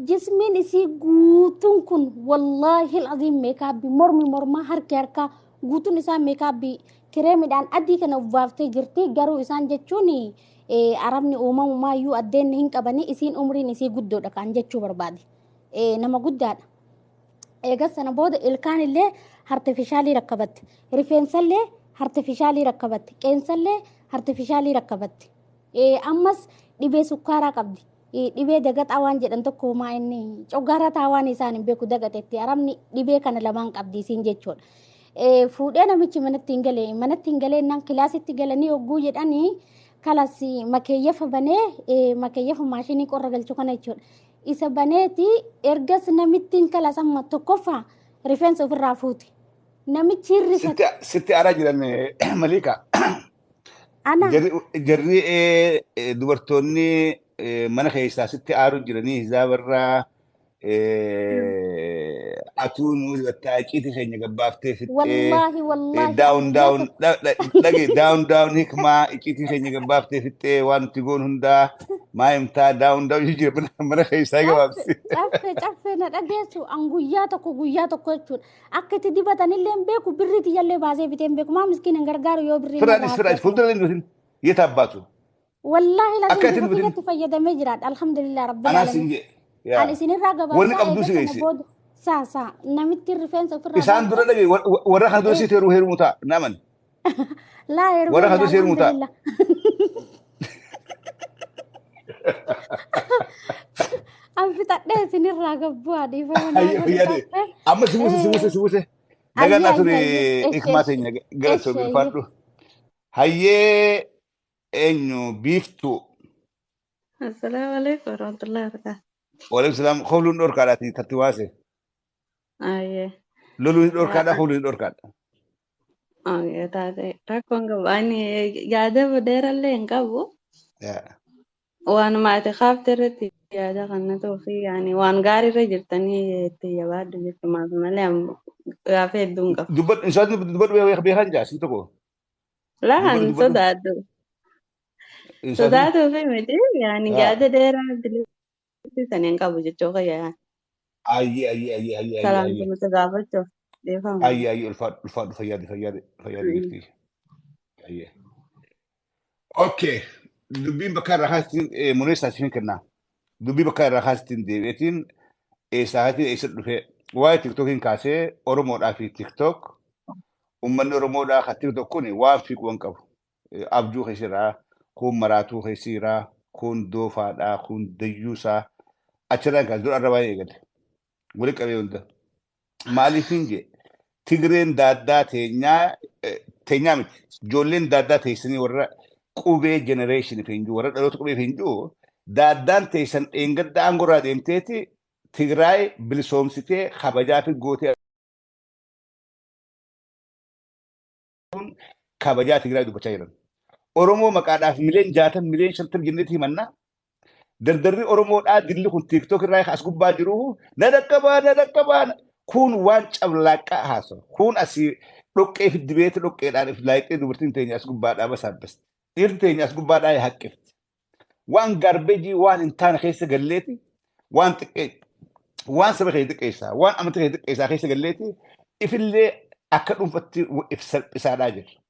jismiin isii guutuun kun wallaahi al'aziim meekaabbii mormi mormaa harki harkaa guutuun isaa meekaabbii kireemidhaan adii kana uffaaftee jirti garuu isaan jechuun arabni uumamumaayyuu addeenni hin qabanii isiin umriin isii guddoodha kan jechuu barbaade nama guddaadha eegas sana booda ilkaan illee artifishaalii rakkabatte rifeensallee artifishaalii rakkabatte qeensallee artifishaalii rakkabatte ammas dhibee sukkaaraa qabdi dhibee dagaxaa waan jedhan tokko maa inni coggaaraa waan isaan hin beeku dagatetti arabni dhibee kana lamaan qabdi isiin jechuudha fuudhee namichi manatti hin galee naan kilaasitti galanii hogguu jedhanii kalas makeeyyafa banee makeeyyafa maashinii qorra galchuu kana jechuudha isa baneeti ergas namittiin kalas amma tokkoffaa rifeensa ofirraa fuuti namichi hirrisate sitti aaraa jiran Malika ana jarri dubartoonni mana keessaa sitti aaruun jiranii hizaabarraa atuun wata qiiti keenya gabbaaftee fixxee daawun hikmaa qiitii keenya gabbaaftee fixxee waan nuti goon hundaa maa himtaa daawun jira mana keessaa gabaabsi. Caffee na dhageessu an guyyaa tokko jechuudha akka itti dibatanillee hin beeku birrii tiyyallee baasee bitee hin beeku maa miskiin hin gargaaru yoo birrii firaadis fuuldura inni yeeta abbaatu. Wallaahi laazim biratti fayyadamee jiraadha alhamdulillah rabbil alamin. An isinirraa gabaabsaa saa namitti rifeensa ofirraa isaan dura dhage warra kana dura siite heerumuu ta'a naaman laa heerumuu warra kana dura heerumuu ta'a an fixadhee isinirraa gabbuu adiifama amma sibuse daganaa ture hikmaa teenya galatoo bilfaadhu hayyee eenyu biiftuu Assalamu alaikum warahmatullahi wabarakatuh. Waalaikum salam khawluun dhorkaadhaati tatti waase Aye. loluun dhorkaadha khawluun dhorkaadha Aye taate rakkoon qabu ani yaada badeerallee hin qabu waan maati qaabte irratti yaada kana ta'uufi yani waan gaarii irra jirtanii itti yabaaddu jechuudha maaf malee gaafa hedduu hin qabu. dubbadhu beekan jaasi tokko Laan sodaaddu. Sodaatuufi miti yani yaada dheeraa bilisanii hin qabu jechuudha yaa. ayyi Salaamtumata gaafachuuf deefama. ayyi ulfaadhu fayyaade jirti ayyi okay dubbiin bakka irraa kaastiin muneessaa siin kennaa dubbii bakka irraa kaastiin deebi'eetiin eessaatii eessa dhufee واي تيك توك كاسي أورمو دا في تيك توك ومن أورمو دا خاتيك توك كوني وان فيك وان كابو أبجو خيسيرا كون مراتو خيسيرا كون دوفا دا كون ديوسا أشرا كاس دور أربعين يقل ولك أبي وندا مالي فينجي تيجرين دادا تينيا مت جولين دادا تيسني ورا قوبي جنريشن فينجو ورا دلوت قوبي فينجو دادان تيسن إنجد دا أنغورا ديمتيتي تيجراي بلسومسيتي خبجا في جوتي خبجا تيجراي دوبا شايرن أورومو مكادا في ملين جاتن ملين شنتر جنتي منا دردري أورومو دا دللي كون تيك توك رايخ أسكوب باجروه ندكبا كون وانش أبلاكا هاسو كون أسي لوكي في الدبيت لوكي داني في لايكي دوبرتين تيني أسكوب بادا بس هبست إرتيني أسكوب بادا يحكفت وان غاربيجي وان انتان خيسة قليتي وان تقيت وان سبخي دقيسا وان أمتخي دقيسا خيسة قليتي إف اللي أكدهم فتي وإفسر بسالاجر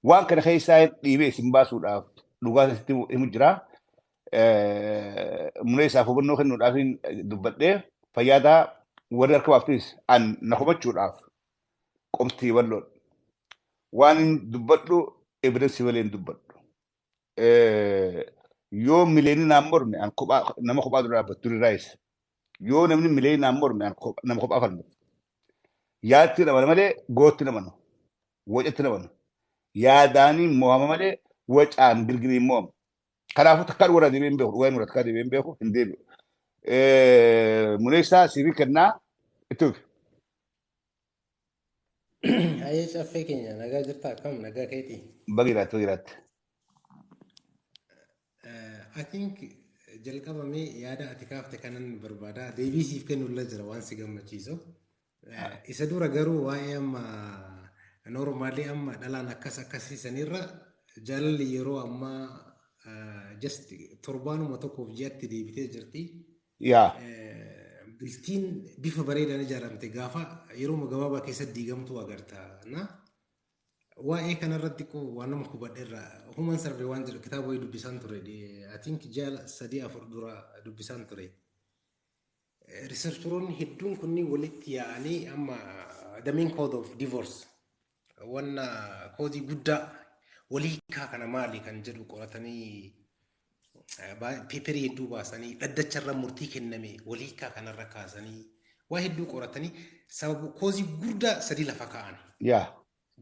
وان كان خيسا يبي سنباسو لاف لغاية ستي مجرى منيسا فبنو خنو لافين دبتي فيادا ورر كوافتيس أن نخبتشو لاف قمتي ولون وان دبتلو إبرنسي ولين دبتلو يوم مليني نامور مي أن كوبا نما كوبا دولا بتوري رايس يوم نمني مليني نامور مي أن كوبا نما كوبا فلم ياتي نما مالي غوتي نما وجهتي نما يا داني موهم مالي وجه أن بالجري موهم كلامه تكار ورا دي بين بيخو وين ورا تكار دي بين بيخو هندي منيسا سيبي كنا إتوك هاي شافيكين أنا قاعد جرتا كم أنا قاعد كيتي بغيرات I think jalqaba mee yaada ati kaafte kanan barbaada deebisiif kennulla jira waan si gammachiisu isa dura garuu waa'ee amma normaalii amma dhalaan akkasiisanirra jaalalli yeroo amma just torbaanuma tokkoof ji'atti deebitee jirti يا bultiin bifa bareedaan ijaaramte gaafa yeroo gabaabaa keessatti diigamtu agarta na waa'ee kanarratti waan nama hubadheerra human survey waan jedhu kitaaba wayii dubbisaan ture I think jaala 3-4 dura dubbisaan ture researcheroonni hedduun kunniin walitti yaa'anii amma the main cause of divorce wanna koozii guddaa walii hiikaa kana maali kan jedhu qoratanii peeperii hedduu baasanii dhaddacharra murtii kenname walii hiikaa kanarra kaasanii waa hedduu qoratanii sababu koozii guddaa 3 lafa kaa'an يا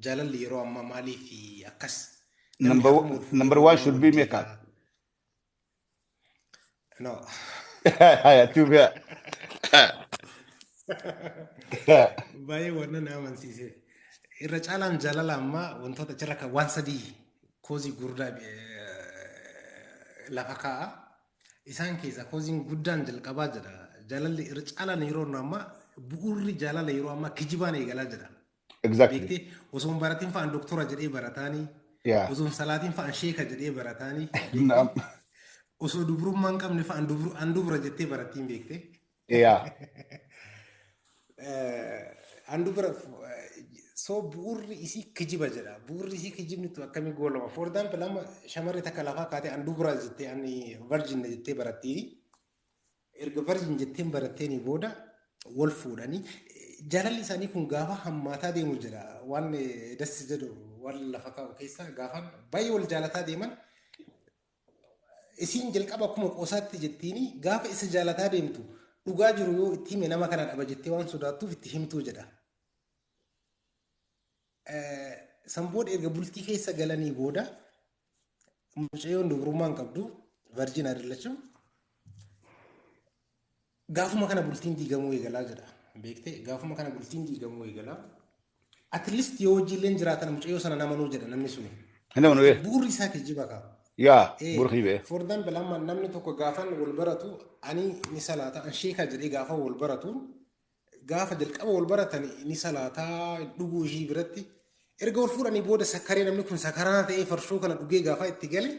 jaalalli yeroo ammaa maalii fi akkas number 1 should be makeup no هيا شوف يا baay'ee wanna na amansiise irra caalaan jaalala ammaa wantoota jira kan waan sadii koozii guddaa lafa kaa'a isaan keessaa kooziin guddaan jalqabaa jira jaalalli irra caalaan yeroo ammaa bu'uurri jaalala yeroo ammaa kijibaan eegalaa jira. exactly Beekte osoo baratiin fa'aan doktora jedhee barataanii yeah osoo salaatiin fa'aan sheeka jedhee barataanii نعم osoo dubrummaan qabne fa'aan dubra jettee barattiin beekte yeah an dubra soo bu'uurri isii kijiba jedha bu'uurri isii kijibni tu akkamii goolama for example amma shamarree takka lafaa kaatee an dubra jettee ani virgin jettee barattii erga virgin jetteen baratteeni booda wal fuudhanii jaalalli isaanii kun gaafa hammaataa deemu jira waan dassi jedhu waan lafa kaa'u keessa gaafa baay'ee wal jaalataa deeman isiin jalqaba akkuma qoosaatti jettiini gaafa isa jaalataa deemtu dhugaa jiru yoo itti hime nama kana dhaba jettee waan sodaattuuf itti himtuu jedha. Sanboodha erga bultii keessa galanii booda mucayyoon dubrummaan qabdu virgin adillachuun gaafuma kana bultiin diigamuu eegalaa jedha. Beekte gaafuma kana bultiin diigamuu eegalaa. At least yoo hojiileen jiraatan mucayyoo sana namanuu jedha namni suni. nama nuyi Bu'uurri isaa kijiba qaba. yaa burqii bee For example amma namni tokko gaafan wal baratu ani ni salaata an sheeka jedhee gaafa wal baratu gaafa jalqaba wal baratan ni salaata dhuguu ishii biratti erga wal fuudhanii booda sakkaree namni kun sakaraa ta'ee farshoo kana dhugee gaafa itti gale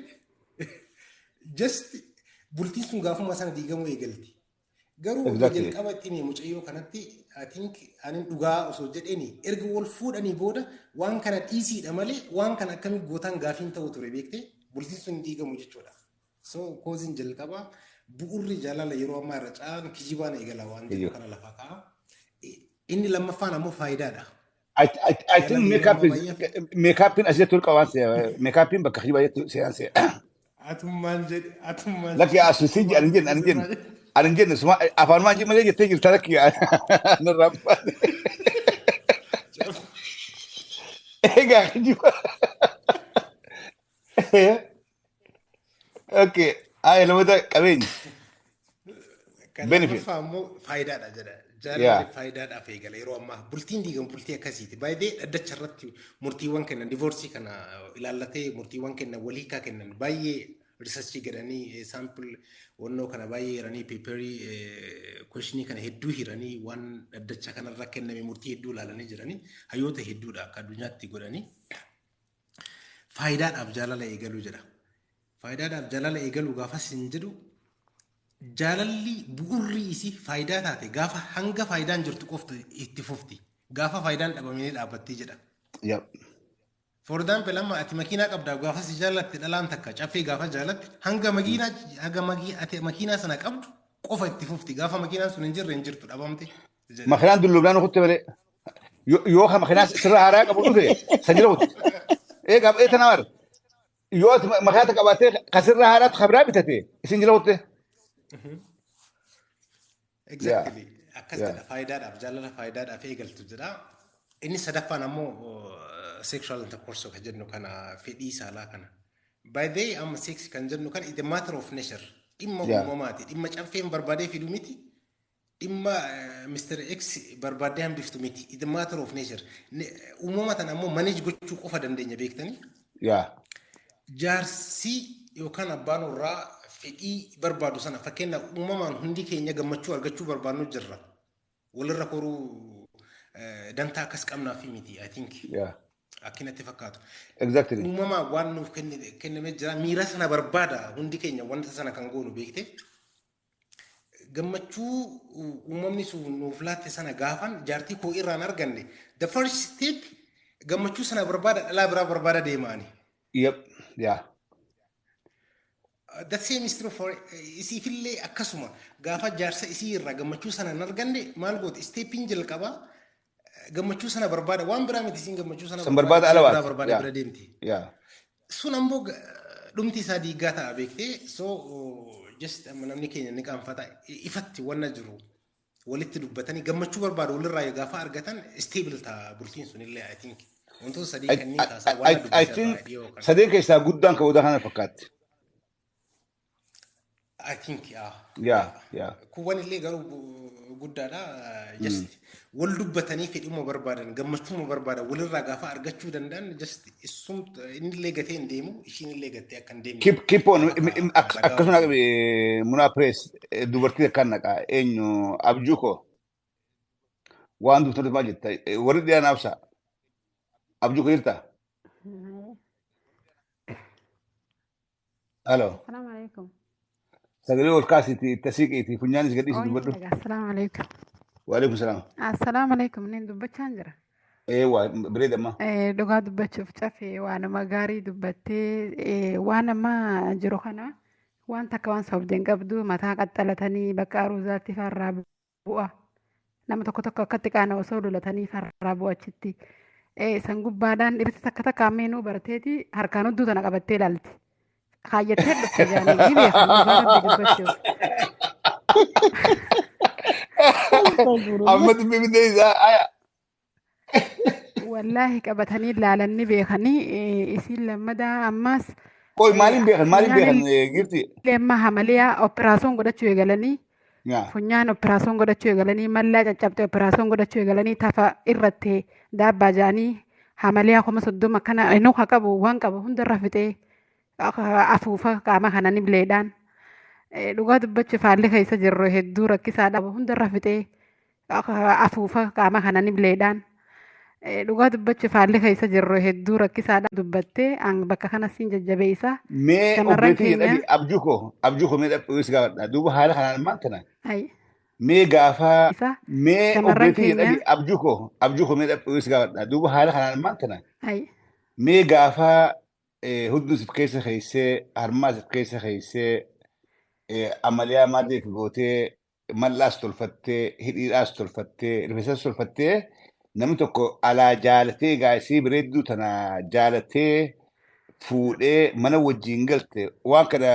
just bultiin sun gaafuma sana diigamuu eegalti. Garuu jalqaba ittiin mucayyoo kanatti I think ani dhugaa osoo jedheeni erga wal fuudhanii booda waan kana dhiisiidha malee waan kana akkamii gootan gaafiin ta'u ture beektee bultiin sun diigamu jechuudha. So kooziin jalqaba bu'uurri jaalala yeroo ammaa irra caan kijibaan eegala waan jedhu kana lafa kaa'a. إني لما فانا مو فايدة ده I think جلالي يرو أما بايا في makeup is أشياء تلقى وانسى makeup بكخيبة سيانسى أتم لك يا أسوسيجي مال في أنا جن اسمع أفهم ما جي ما جي تيجي ترك يا نرب إيه قاعد جوا أوكي لو ده كمين kan lama benefit faamu faayidaadha jedha jaalalli yeah faayidaadhaaf eegala yeroo ammaa bultiin diigan bultii akkasiiti baay'ee dhaddacha irratti murtiiwwan kennan diivoorsii kana ilaallatee murtiiwwan kennan waliikaa kennan baay'ee riisarchii godhanii saampil wannoo kana baay'ee hiranii peeperii kweshinii kana hedduu hiranii waan dhaddacha kanarra kenname murtii hedduu ilaalanii jiranii hayyoota hedduudha akka addunyaatti godhanii faayidaadhaaf jaalala eegaluu jedha faayidaadhaaf jaalala eegaluu gaafas hin jedhu jaalalli bu'urri isii faayidaa taate gaafa hanga faayidaan jirtu qoftu itti fufti gaafa faayidaan dhabamee dhaabbattee jedha. yep For example amma ati makiinaa qabdaaf gaafa si jaallatti dhalaan takka caffee gaafa jaallatti hanga makiinaa sana qabdu qofa itti fufti gaafa makiinaan sun hin jirre hin jirtu dhabamte. makiinaan dullubnaan kutte malee yoo makiinaa sirra haaraa qabu dhufe sanjira kutte eegaa eeta namar yoo makiinaa qabaatee kasirra haaraatti kabraa bitate isin jira kutte. Exactly. Akkas jedha faayidaadhaaf jaalala faayidaadhaaf eegaltu jedha. Inni sadaffaan ammoo sexual intercourse kan jennu kana fedhii saalaa kana. By the way amma sex kan jennu kan it's a matter of nature. Dhimma uumamaati. Dhimma caffeen barbaadee fidu miti. Dhimma Mr. X barbaadee hambiftu miti. It's a matter of nature. Uumamatan ammoo manage gochuu qofa dandeenya beektanii. Jaarsi yookaan abbaan warraa fedhii barbaadu sana fakkeenya uumamaan hundi keenya gammachuu argachuu barbaadnu jirra. Walirra koruu dantaa akkas qabnaaf miti I think. Akkinatti fakkaatu. Exactly. Uumamaa waan nuuf kenname jira miira sana barbaada hundi keenya wanta sana kan goonu beekte. Gammachuu uumamni sun nuuf laatte sana gaafan jaartii koo irraan arganne the first step gammachuu sana barbaada dhalaa biraa barbaada deemaani. Yep. Yeah. The same is true for isifillee akkasuma gaafa jaarsa isii irraa gammachuu sana hin arganne maal gooti steepin jalqaba gammachuu sana barbaada waan biraa miti isin gammachuu sana barbaada alawaati barbaada bira deemti. Sun ammoo dhumti isaa diigaa ta'a beektee so just namni keenya ni qaanfata ifatti wanna jiru walitti dubbatanii gammachuu barbaadu walirraa gaafa argatan stable ta'a bultiin sunillee I think wantoota sadii kanneen kaasaa waan dubbatanii sadeen keessaa guddaan kan kana fakkaatti. I think yeah. Kuwwan illee garuu guddaadha just wal dubbatanii fedhuma barbaadan gammachuma barbaadan walirraa gaafa argachuu danda'an just isum inni illee gatee hin deemu ishiin illee gattee akka hin deemne. Keep on akkasuma munaa press dubartii akkan naqa eenyu abjuu koo waan dubartoota maal jetta warri dhiyaa naabsa abjuu koo jirta. Hello. Assalamu alaikum. Sagalee ol kaasiti tasiiqiti funyaanis gadhiisi dubbadhu. Assalamu alaikum. Waalaikum salaam. Assalamu alaikum. Nin dubbachaan jira. Waa bareedamma. Dhugaa dubbachuuf cafee waan nama gaarii dubbattee waan amma jiru kana waan takka waan sobdeen qabdu mataa qaxxalatanii bakka aruuzaatti farraa bu'a. Nama tokko tokko akkatti qaana osoo lolatanii farraa bu'achitti. San gubbaadhaan dhirti takka takka ammeenuu barteeti harkaan hudduu tana qabattee ilaalti. Kaayyatee dhufte jaanii beekan dhugaa dubbachuuf. Amma dubbii bidee isaa Wallahi qabatanii ilaalanii beekanii isin lammadaa ammas. Qoy maaliin beekan girti. Lemma hamaliyaa operaasyoon godhachuu eegalanii. Funyaan operaasyoon godhachuu eegalanii mallaa caccabte operaasyoon godhachuu eegalanii tafa irratti daabbaa jaanii hamaliyaa kuma soddoma kana inni qabu waan qabu hundarra fixee. Afuufa qaama kananii bileedhaan dhugaa dubbachuuf haalli keessa jirru hedduu rakkisaadha hundarra fixee afuufa qaama kananii bileedhaan dhugaa dubbachuuf haalli keessa jirru hedduu rakkisaadha dubbattee bakka kanas siin jajjabeessa. Mee obbeetii abjuu koo mee dhabbiis gaafadha duuba haala kanaan maal kana. Mee gaafa mee obbeetii abjuu koo mee dhabbiis gaafadha duuba haala kanaan maal kana. Mee gaafa hudduu sif keessa keessee harmaa sif keessa keessee amaliyaa maaddeef gootee mallas tolfattee, hidhiidhaas tolfattee, rifeensas tolfattee namni tokko alaa jaalatee gaasii bareedduu tana jaalatee fuudhee mana wajjin galte waan kana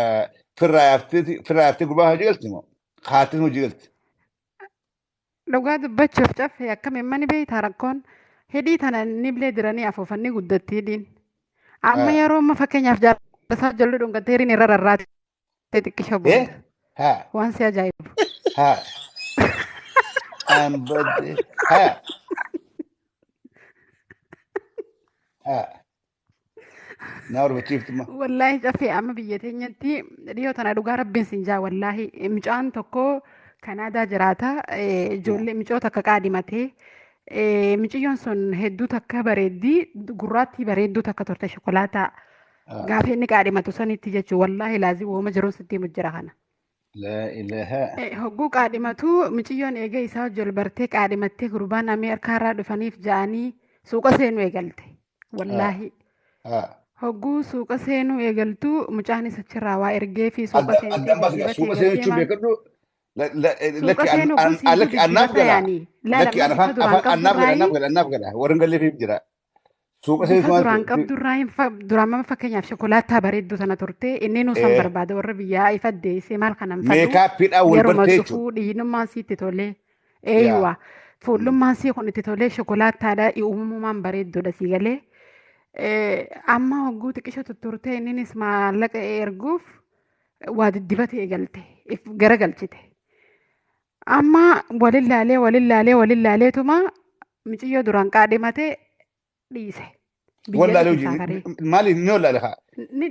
firraa yaaftee gurbaa hojii galti moo haatiin hojii galti. Dhugaa dubbachuuf caffee akkamiin mani beektaa rakkoon hidhii tana inni bilee diranii afuufanni guddatti hidhiin. Amma yeroo amma fakkeenyaaf jaalasaa jallu dhungateeriin irra rarraate xiqqisha booda. Waan si ajaa'ibu. Naa barbaachiftu Wallaahi caffee amma biyya teenyatti dhiyoo tana dhugaa rabbiin siin jaa wallaahi mucaan tokko Kanaadaa jiraata ijoollee micoota akka qaadimatee miciyyoon sun hedduu takka bareeddii gurraattii bareedduu takka turte shokolaataa gaafa inni qaadimatu sanitti jechuun wallaahi laazii wooma jiruun sitti himu jira kana. Hogguu qaadimatu miciyyoon eega isaa wajjin bartee qaadimattee gurbaan Ameerikaarraa dhufaniif ja'anii suuqa seenuu eegalte wallaahi. Hogguu suuqa seenuu eegaltu mucaanis achirraa waa ergee fi suuqa seentee لك أناف قلا ورن قال لي في بجرا سوق سيد duraan qabdu duraan mama fakkeenyaaf shokolaataa bareedduu sana turte inni nu san barbaada warra biyyaa ifaddeessee maal kanan fadhu yeroo dhufuu dhiinummaan siitti tolee eeywa fuullummaan sii kun itti tolee shokolaataadha uumamumaan bareedduudha sii galee amma hogguu xiqqisha tutturtee inninis maallaqa erguuf waa diddibatee eegalte gara galchite. Amma walillaalee miciyyoo duraan qaadhimate dhiise. Wallaalee maali ni wallaalee haa?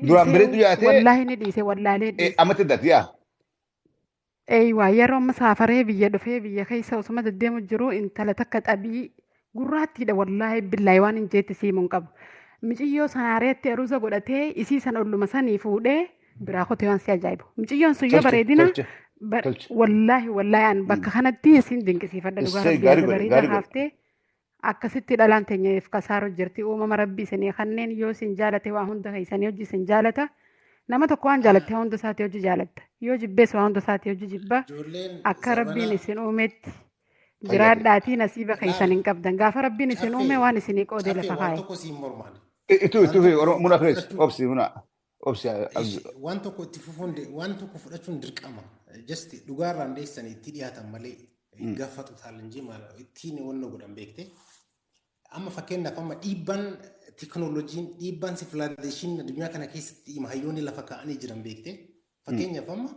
Duraan bareedu yaate. Wallaahi ni dhiise wallaalee dhiise. Amatti dati yaa? Eeyywaa yeroo amma saafaree biyya dhufee biyya keessa osuma deddeemu jiru intala takka xabii gurraattiidha wallaahi billaahi waan hin jeetti siimuun qabu. Miciyyoo sanaareetti eruusa godhatee isii sana olluma sanii fuudhee biraa kotee waan si ajaa'ibu. Miciyyoon sun yoo bareedina. Wallaahi an bakka kanatti isin dinqisiifadha dhugaa rabbii bareeda haaftee akkasitti dhalaan teenyeef kasaaru jirti uumama rabbii isinii kanneen yoo isin jaalate waa hunda keessanii hojii isin jaalata nama tokko waan jaalatte hunda isaati hojii jaalatta yoo jibbees waa hunda isaati hojii jibba akka rabbiin isin uumetti jiraadhaatii nasiiba keessan hin qabdan gaafa rabbiin isin uume waan isinii qoodee lafa kaa'e. Itu muna fees obsi muna. Waan tokko itti fufuun waan tokko fudhachuun dirqama. Just dhugaarraan deessanii itti dhiyaatan malee gaafatu taalanjii maal ittiin wanna godhan beekte. Amma fakkeenyaaf amma dhiibbaan teekinooloojiin dhiibbaan sivilaayizeeshinii addunyaa kana keessatti hayyoonni lafa kaa'anii jiran beekte. Fakkeenyaaf amma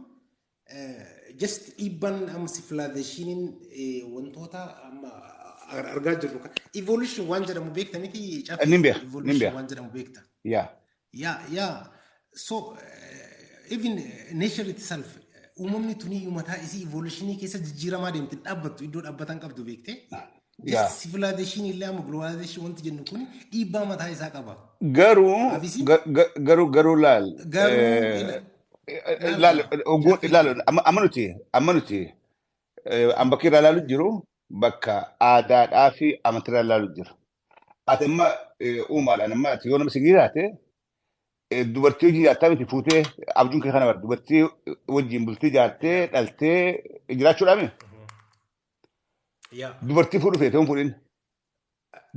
just dhiibbaan amma sivilaayizeeshiniin wantoota amma argaa jirru evolution waan jedhamu beekta miti caafi. Nimbiya. Waan jedhamu beekta. Yeah. So even nature itself uumamni tunii mataa isii evolutionii keessa jijjiiramaa deemte dhaabbattu iddoo dhaabbatan qabdu beekte. Civilization illee amma globalization wanti jennu kun dhiibbaa mataa isaa qaba. Garuu laal amanuti ambakkiirraa laalu jiru bakka aadaadhaa fi amantiirraa laalu jiru. Ati amma uumaadhaan amma ati yoo nama sigiiraate dubartii hojii jaartaa miti fuutee abjuun kee kana bara dubartii wajjin bultii jaartee dhaltee jiraachuudhaami. Dubartii fuudhu feete hoon fuudhin.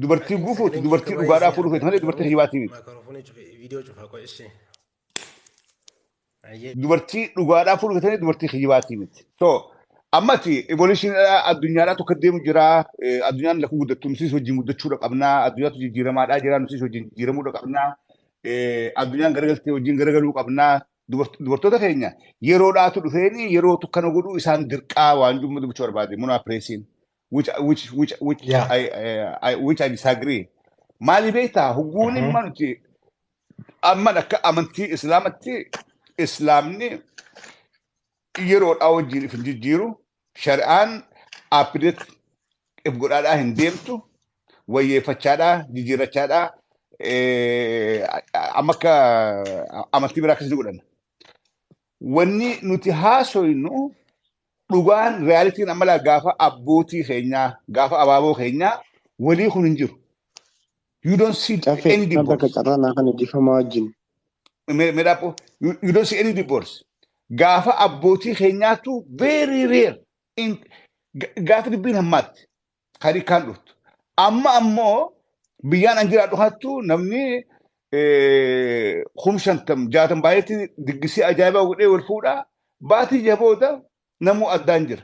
Dubartii guufuuti dubartii dhugaadhaa fuudhu feete malee dubartii hijibaatii miti. Dubartii dhugaadhaa fuudhu feete dubartii hijibaatii miti. So ammati evolution addunyaadhaa tokko deemu jira addunyaan lafa guddattu nutis wajjin guddachuudha qabnaa addunyaatu jijjiiramaadhaa jira nutis wajjin jijjiiramuudha qabnaa. Addunyaan garagaltee wajjin garagaluu qabnaa dubartoota keenya yeroodhaatu dhufeeni yeroo tukkana godhuu isaan dirqaa waan jumma dubbachuu barbaade munaa pireesiin which I disagree. Maali beektaa hugguun imma nuti amma akka amantii islaamatti islaamni yeroodhaa wajjin if hin jijjiiru shari'aan appideet if godhaadhaa hin deemtu wayyeeffachaadhaa jijjiirrachaadhaa. Amma akka amantii biraa akkasii godhan. Wanni nuti haasoynu dhugaan reyaalitiin ammalaa gaafa abbootii keenyaa gaafa abaaboo keenyaa walii kun hin jiru. You don't see any divorce. You don't see any divorce. Gaafa abbootii keenyaatu very rare in gaafa dubbiin hammaatti karii kaan dhuftu. Amma ammoo biyyaan an jiraadhu hattu namni kumshantam jaatam baay'eetti diggisii ajaa'ibaa godhee wal fuudhaa baatii jabooda namuu addaan jira.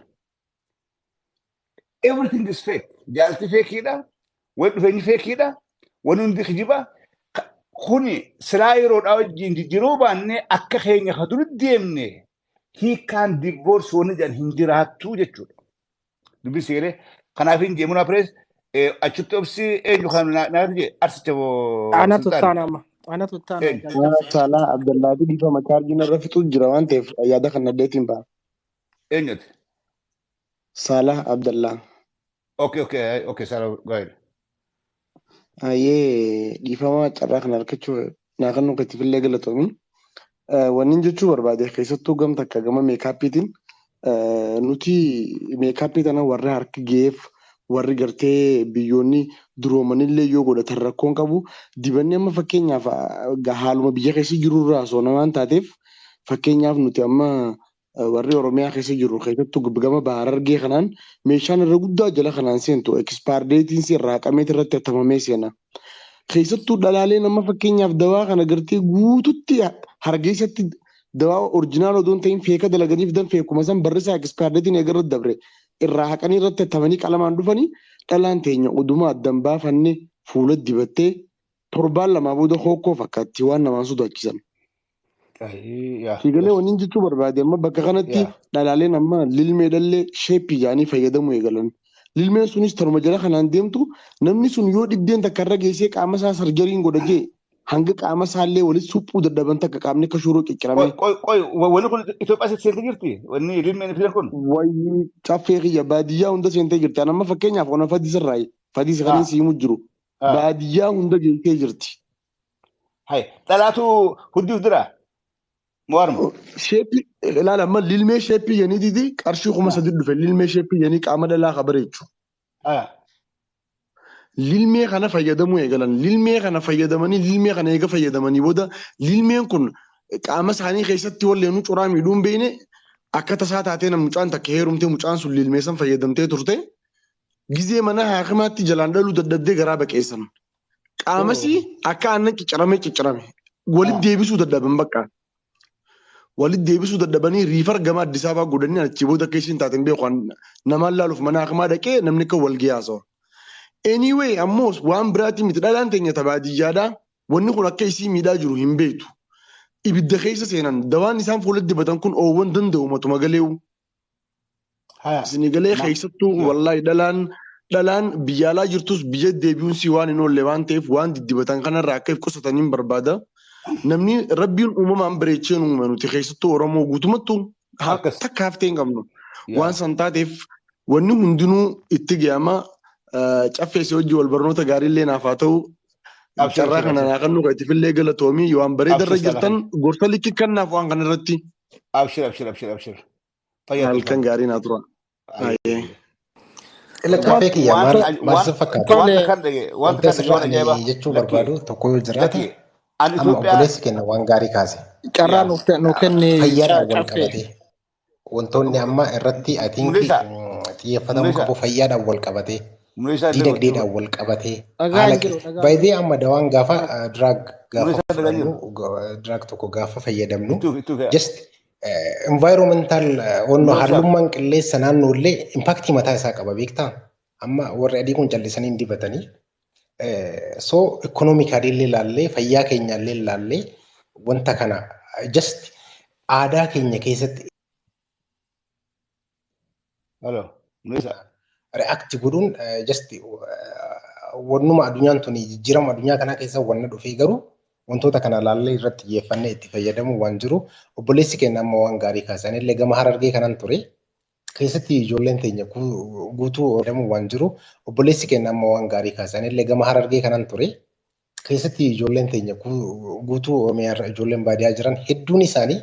Everything is fake. Jaalti feekiidha. Wal dhufeenyi feekiidha. Wani hundi kijiba. Kuni silaa yeroodhaa wajjin jijjiiruu baannee akka keenya ka duri deemne hiikaan divorce wani jedhan hin jiraattu jechuudha. Dubbi seeree kanaaf hin jeemunaa pirees achitti obsi eenyu kan naati jee arsicha boo Ana sultaan tuttaana amma. Ana tuttaana eenyu jalqabse. Saalaa Abdallaati dhiifama chaarjiin irra fixuu jira waan ta'eef yaada kan addeetiin ba'a. eenyuti? Saalaa Abdallaa. Okay, Sarah, go ahead. Ayyee dhiifama carraa kan harkachuu naa kan nuti fillee galatoomii. Wanni jechuu barbaade keessattuu gamta akka gama meekaappiitiin nuti meekaappii tana warri harki geef warri gartee biyyoonni duroomanillee yoo godhatan rakkoon qabu dibanni amma fakkeenyaaf haaluma biyya keessa jirurraa soona waan taateef fakkeenyaaf nuti amma warri Oromiyaa keessa jiru keessattuu gama Bahaar Harargee kanaan meeshaan irra guddaa jala kanaan seentu ekspaardeetiin irraa haqamee irratti attamamee seena. Keessattuu dhalaaleen amma fakkeenyaaf dawaa kana gartee guututti hargeessatti dawaa orjinaal odoon ta'in feeka dalaganiif dan feekuma san barrisaa ekspaardeetiin eegarra dabre irraa haqanii irratti attamanii qalamaan dhufanii dhalaan teenya oduma addan baafannee fuula dibattee torbaan lamaa booda hokkoo fakkaatti waan namaan sodaachisan. Fiigalee waniin jechuu barbaade amma bakka kanatti dhalaaleen amma lilmeedhallee sheeppii jaanii fayyadamuu eegalan. Lilmeen sunis torma jala kanaan deemtu namni sun yoo dhibdeen takka irra geessee qaama isaa sarjariin godhajee hanga qaama isaallee walitti suphuu dadhaban takka qaamni akka shuroo qiccirame. Wanni kun Itoophiyaa seentee jirti? Wanni lilmeen fidan kun? Wayii caffee kiyya baadiyyaa hunda seentee jirti. Amma fakkeenyaaf ona fadis irraa fadis kanneen siimuu jiru. Baadiyyaa hunda geessee jirti. Dhalaatu huddii diraa? Moarma. Sheeppii ilaala amma lilmee sheeppii yanii didi qarshii kuma sadi dhufe lilmee sheeppii yanii qaama dhalaa kabareechu. Lilmee kana fayyadamuu eegalan lilmee kana fayyadamanii lilmee kana eega fayyadamanii booda lilmeen kun qaama isaanii keessatti walleenuu curaa miidhuun beekne akka tasaa taatee namni mucaan takka heerumtee mucaan sun lilmee san fayyadamtee turte gizee mana haakimaatti jalaan dhaluu dadhabdee garaa baqeessan. Qaamasii akka aannan ciccirame walitti deebisuu dadhaban bakka. Walitti deebisuu dadhabanii riifar gama Addis Ababaa godhanii achi booda akka isheen taateen beeku namaan laaluuf mana haakimaa dhaqee namni akka wal giyaasawa. Anyway ammoo waan biraati miti dhalaan teenya baadiyyaadhaa wanni kun akka isii miidhaa jiru hin beektu. Ibidda keessa seenan dawaan isaan fuula dibatan kun oowwan danda'u matuma galeewu. Sinigalee keessattuu wallaahi dhalaan biyya alaa jirtus biyya deebi'uun si waan hin oolle waan ta'eef waan diddibatan kanarraa akka qusataniin barbaada. Namni rabbiin uumamaan bareecheen uumame nuti keessattuu Oromoo guutumattuu takka haftee hin qabnu. Waan san taateef wanni hundinuu itti ga'ama caffeessee hojii wal barnoota gaariillee naaf haa ta'u. Carraa kana naa kan nuka itti fillee galatoomii waan bareedarra jirtan gorsa likki kannaaf waan kanarratti. Abshir. Halkan gaarii naa tura. Qaffee kiyya maal fakkaata? Wanta ajaa'ibaa jechuu barbaadu tokko yoo jiraate amma obboleessi kenna waan gaarii kaase. Carraa nu kennee fayyaadhaan wal qabatee wantoonni amma irratti atiinki xiyyeeffatamuu qabu fayyaadhaan wal qabatee dinagdeedhaan wal qabatee baay'ee amma dawaan gaafa diraag tokko gaafa fayyadamnu just environmental wanno hallummaan qilleensa naannoollee impaaktii mataa isaa qaba beektaa amma warri adii kun callisanii hin dibatanii so ekonomikaallee ilaallee fayyaa keenyaallee ilaallee wanta kana just aadaa keenya keessatti react godhuun just wannuma addunyaan tuni jijjiirama addunyaa kanaa keessa wanna dhufee garuu wantoota kana ilaallee irratti xiyyeeffannee itti fayyadamu waan jiru obboleessi keenya amma waan gaarii kaasan illee gama Harargee kanan ture keessatti ijoolleen teenya guutuu fayyadamu waan jiru obboleessi keenya amma waan gaarii kaasan illee gama Harargee kanan ture keessatti ijoolleen teenya guutuu Oromiyaa ijoolleen baadiyyaa jiran hedduun isaanii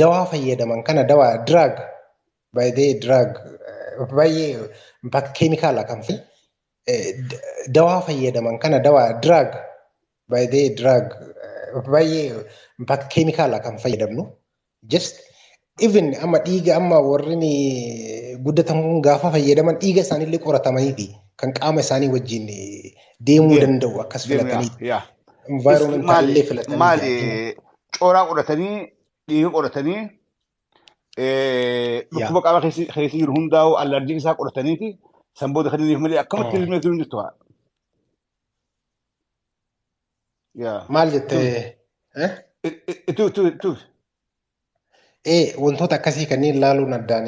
dawaa fayyadaman kana dawaa drug baay'ee impact keemikaala kan fi dawaa fayyadaman kana dawaa drug baay'ee impact keemikaala kan fayyadamnu just even amma dhiiga amma warri guddatan kun gaafa fayyadaman dhiiga isaaniillee qoratamaniiti kan qaama isaanii wajjin deemuu danda'u akkas filataniiti. Environmental illee filatanii maali cooraa qoratanii dhiiga qoratanii dhukkuba qaama keessa jiru hundaa'u allarjii isaa qorataniiti san booda kan inni malee akkamatti ilmee jiru jirtu haa. Maal jettee? Wantoota akkasii kanneen ilaaluun addaan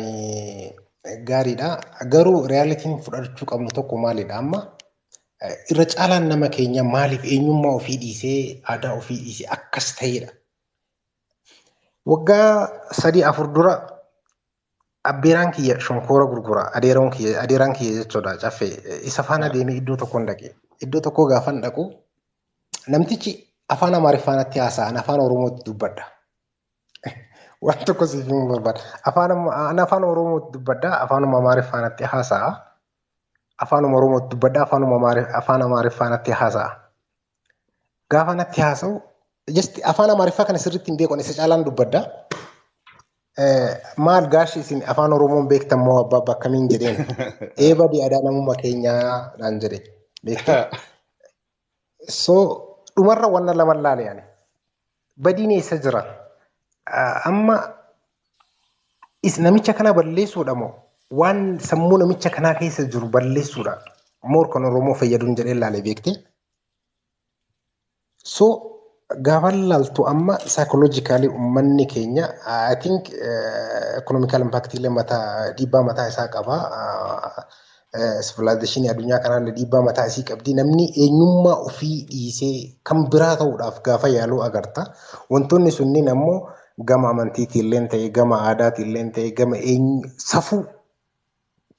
gaariidha. Garuu reyaalitiin fudhachuu qabnu tokko maalidha amma irra caalaan nama keenya maaliif eenyummaa ofii dhiisee aadaa ofii dhiisee akkas ta'edha. Waggaa 3-4 dura abbeeraan kiyya shonkoora gurgura adeeraan kiyya jechuudha caffee isa faana deemee iddoo tokko hin dhaqe. Iddoo tokko gaafa hin dhaqu namtichi afaan Amaariffaanatti haasa'an afaan Oromootti dubbadha. Waan tokko siif hin barbaada. Afaan Oromootti dubbadha afaanuma Amaariffaanatti haasa'a. Afaanuma Oromootti dubbadha afaan Amaariffaanatti haasa'a. Gaafa natti haasa'u afaan Amaariffaa kana sirriitti hin beekan isa caalaan dubbadha. Maal gaashi isin afaan Oromoon beektan moo abbaa akkamiin jedheen eebadii aadaa namummaa keenyaa dhaan jedhe beekta. So dhumarra wanna lama laale yaani badiin eessa jira amma namicha kana balleessuudha moo waan sammuu namicha kanaa keessa jiru balleessuudha moo kan Oromoo fayyaduun jedhee laale beekte. So gaafa laaltu amma psychologically uummanni keenya I think economical impact illee dhiibbaa mataa isaa qaba. Civilization addunyaa kanaan dhiibbaa mataa isii qabdi. Namni eenyummaa ofii dhiisee kan biraa ta'uudhaaf gaafa yaaluu agarta. Wantoonni sunniin ammoo gama amantiitillee ta'e gama aadaatiillee ta'e gama safuu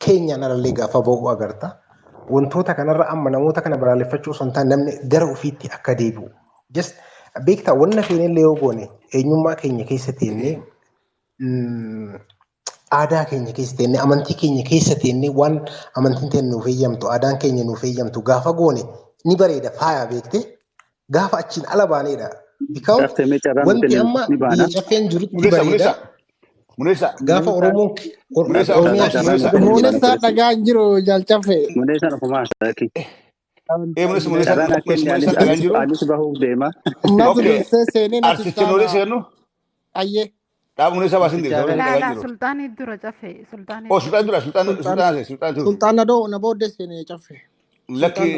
keenyaan alallee gaafa ba'uu agarta. Wantoota kanarra amma namoota kana balaaleffachuu osoo hin taane namni gara ofiitti akka deebi'u. Just beektaa wanna keenyallee yoo goone eenyummaa keenya keessa teennee aadaa keenya keessa teennee amantii keenya keessa teennee waan amantiin teenya nuuf eeyyamtu aadaan keenya nuuf eeyyamtu gaafa goone ni bareeda faaya beekte gaafa achiin ala baaneedha. Wanti amma biyya caffeen jirutti bareeda. Gaafa Oromoon Muneessaa dhagaa hin jiru jaalchaffee. Anis bahuuf deema. Natu dursee seenee natu Arsichinoolii seennu ayyee. dhaabuu isaa baasin deema. Laala sultaanii dura caffee sultaanii. Sultaan dura sultaan Sultaan adoo na booddee seenee caffee. lakki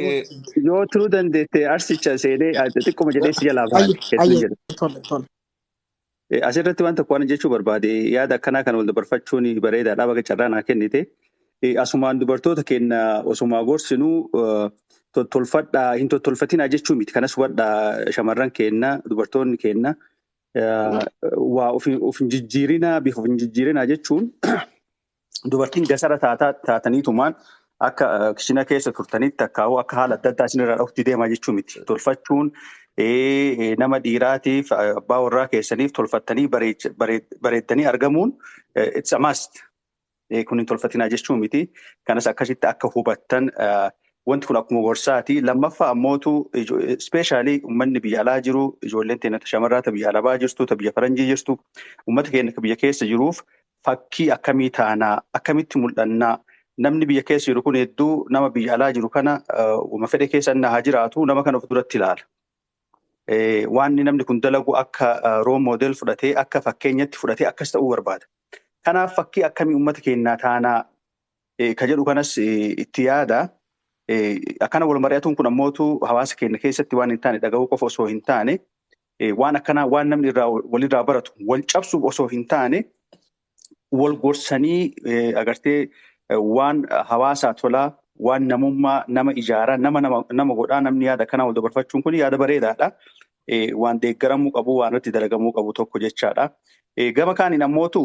Yoo turuu dandeette arsicha seenee xiqquma jedhee si jalaa ba'a. Ayyee tole. Asirratti waan tokko waan jechuu barbaade yaada akkanaa kan wal dabarfachuun bareedaadha baga carraa naa kennite. Asumaan dubartoota keenya osumaa gorsinuu tottolfadhaa hin tottolfatinaa jechuu miti. Kanas hubadhaa shamarran keenya dubartoonni keenya waa of hin jijjiirinaa bifa of hin jijjiirinaa jechuun dubartiin gasara taataniitumaan akka kishina keessa turtanitti akkaa'uu akka haala adda addaa isinirraa dhufti deemaa jechuu miti. Tolfachuun nama dhiiraatiif abbaa warraa keessaniif tolfattanii bareeddanii argamuun it's a must. Kun hin tolfatinaa jechuu miti. Kanas akkasitti akka hubattan wanti kun akkuma gorsaati. Lammaffaa ammootu ispeeshaalii uummanni biyya alaa jiru ijoolleen teenya shamarraa biyya alaa jirtu biyya faranjii jirtu uummata keenya biyya keessa jiruuf fakkii akkamii taanaa akkamitti mul'annaa namni biyya keessa jiru kun hedduu nama biyya alaa jiru kana uma fedhe keessa haa jiraatu nama kana of duratti ilaala. Waan namni kun dalagu akka role model fudhatee akka fakkeenyatti fudhatee akkas ta'uu barbaada. Kanaaf fakkii akkamii uummata keenyaa taanaa ka jedhu kanas itti yaada. Akkana wal mari'atuun kun ammootu hawaasa keenya keessatti waan hin taane dhaga'uu qofa osoo hin taane waan akkanaa waan namni walirraa baratu wal cabsuuf osoo hin taane wal gorsanii agartee waan hawaasaa tolaa waan namummaa nama ijaaraa nama godhaa namni yaada akkanaa wal dabarfachuun kun yaada bareedaadha. Waan deeggaramuu qabu waan irratti dalagamuu qabu tokko jechaadha. Gama kaaniin ammootu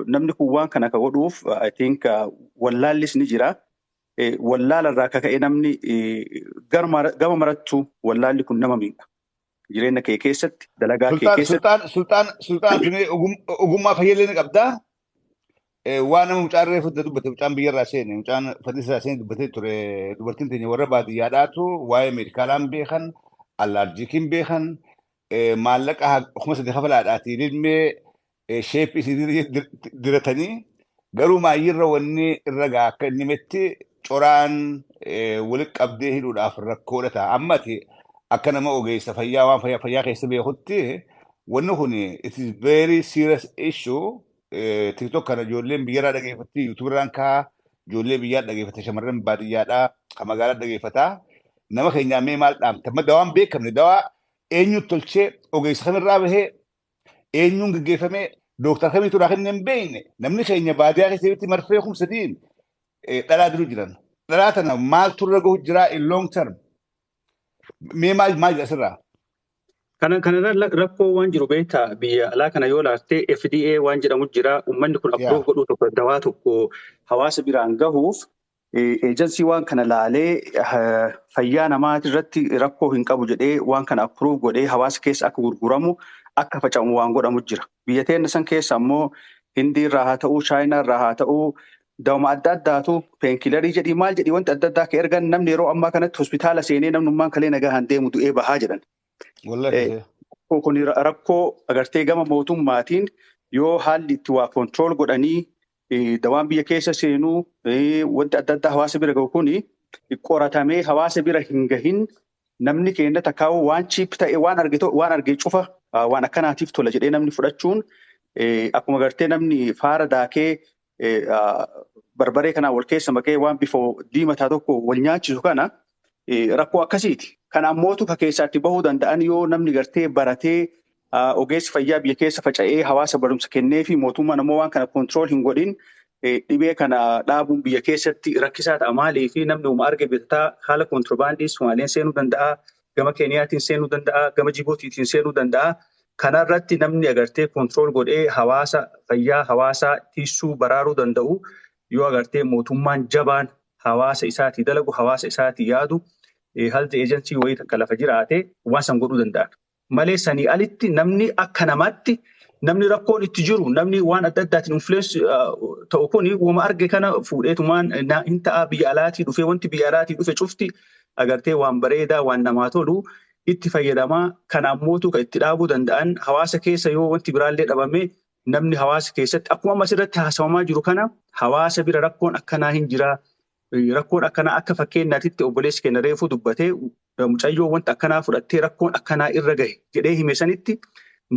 namni kun waan kana ka godhuuf I think wallaallis ni jira. Wallaalarraa kaka'e namni gama marattu wallaalli kun nama miidha. Jireenya kee keessatti dalagaa kee keessatti. Sultaan ogummaa fayyadee ni qabdaa. Waan nama mucaan reeffa dubbate mucaan biyyarraa seene mucaan fadhiisaa seene dubbatee ture dubartiin teenya warra baadiyyaadhaatu waa'ee meedikaalaan beekan allaarjiikiin beekan maallaqa kuma sadii kafalaadhaati ilmee sheeppii isii diratanii garuu maayyirra wanni irra gaa akka inni metti coraan walitti qabdee hidhuudhaaf rakkoodha ta'a. Ammati akka nama ogeessa fayyaa waan fayyaa keessa beekutti wanni kun it is very serious issue. TikTok kana ijoolleen biyyarraa dhageeffatti yuutuuberraan kaa ijoollee biyyaa dhageeffata shamarran baadiyyaadhaa kan magaalaa dhageeffataa nama keenyaa mee maal dhaamta amma dawaan beekamne dawaa eenyutu tolchee ogeessa kamirraa bahee eenyuun gaggeeffamee dooktar kamiitu irraa kennee hin beekne namni keenya baadiyyaa keessatti marfee kumsatiin dhalaa jiru jiran dhalaa tana maaltu irra gahu jira in long term mee maal jira asirraa. Kanarra rakkoo waan jiru beektaa biyya alaa kana yoo laalte FDA waan jedhamu jira uummanni kun approve godhuu tokko dawaa tokko hawaasa biraan gahuuf eejansii waan kana laalee fayyaa namaati irratti rakkoo hin qabu jedhee waan kana approve godhee hawaasa keessa akka gurguramu akka facamu waan godhamu jira. Biyya teenya san keessa ammoo Hindii irraa haa ta'uu Chaayinaa irraa haa ta'uu dawama adda addaatu peenkilarii jedhii maal jedhii wanti adda addaa akka ergan namni yeroo ammaa kanatti hospitaala seenee namnummaan kalee nagaan deemu du'ee bahaa jedhan. Kun rakkoo agartee gama mootummaatiin yoo haalli itti waa kontirool godhanii dawaan biyya keessa seenuu wanti adda addaa hawaasa bira gahu kuni qoratamee hawaasa bira hin gahin namni keenya takkaa'u waan chiip ta'e waan arge cufa waan akkanaatiif tola jedhee namni fudhachuun akkuma agartee namni faara daakee barbaree kanaan wal keessa makee waan bifa diimataa tokko wal nyaachisu kana rakkoo akkasiiti. Kana ammootu ka keessaatti bahuu danda'an yoo namni gartee baratee ogeessi fayyaa biyya keessa faca'ee hawaasa barumsa kennee fi mootummaan ammoo waan kana kontirool hin godhin dhibee kana dhaabuun biyya keessatti rakkisaa ta'a maalii fi namni uma arge bitataa haala kontiroobaandii Somaaleen seenuu danda'a, gama Keeniyaatiin seenuu danda'a, gama Jibootiitiin seenuu danda'a. Kanarratti namni agartee kontirool godhee hawaasa fayyaa hawaasaa tiisuu baraaruu danda'u yoo agartee mootummaan jabaan hawaasa isaatii dalagu hawaasa isaatii yaadu health agency wayii takka lafa jiraate waan san godhuu danda'a. Malee sanii alitti namni akka namaatti namni rakkoon itti jiru namni waan adda addaatiin influence ta'u kuni wama arge kana fuudheetumaan hin ta'a biyya alaatii dhufee wanti biyya alaatii dhufe cufti agartee waan bareedaa waan namaa tolu itti fayyadamaa kana ammootu kan itti dhaabuu danda'an hawaasa keessa yoo wanti biraallee dhabame namni hawaasa keessatti akkuma amma asirratti haasawamaa jiru kana hawaasa bira rakkoon akkanaa hin jiraa. Rakkoon akkanaa akka fakkeenyaatitti obboleessi keenya reefuu dubbatee mucayyoo wanta akkanaa fudhattee rakkoon akkanaa irra gahe jedhee hime sanitti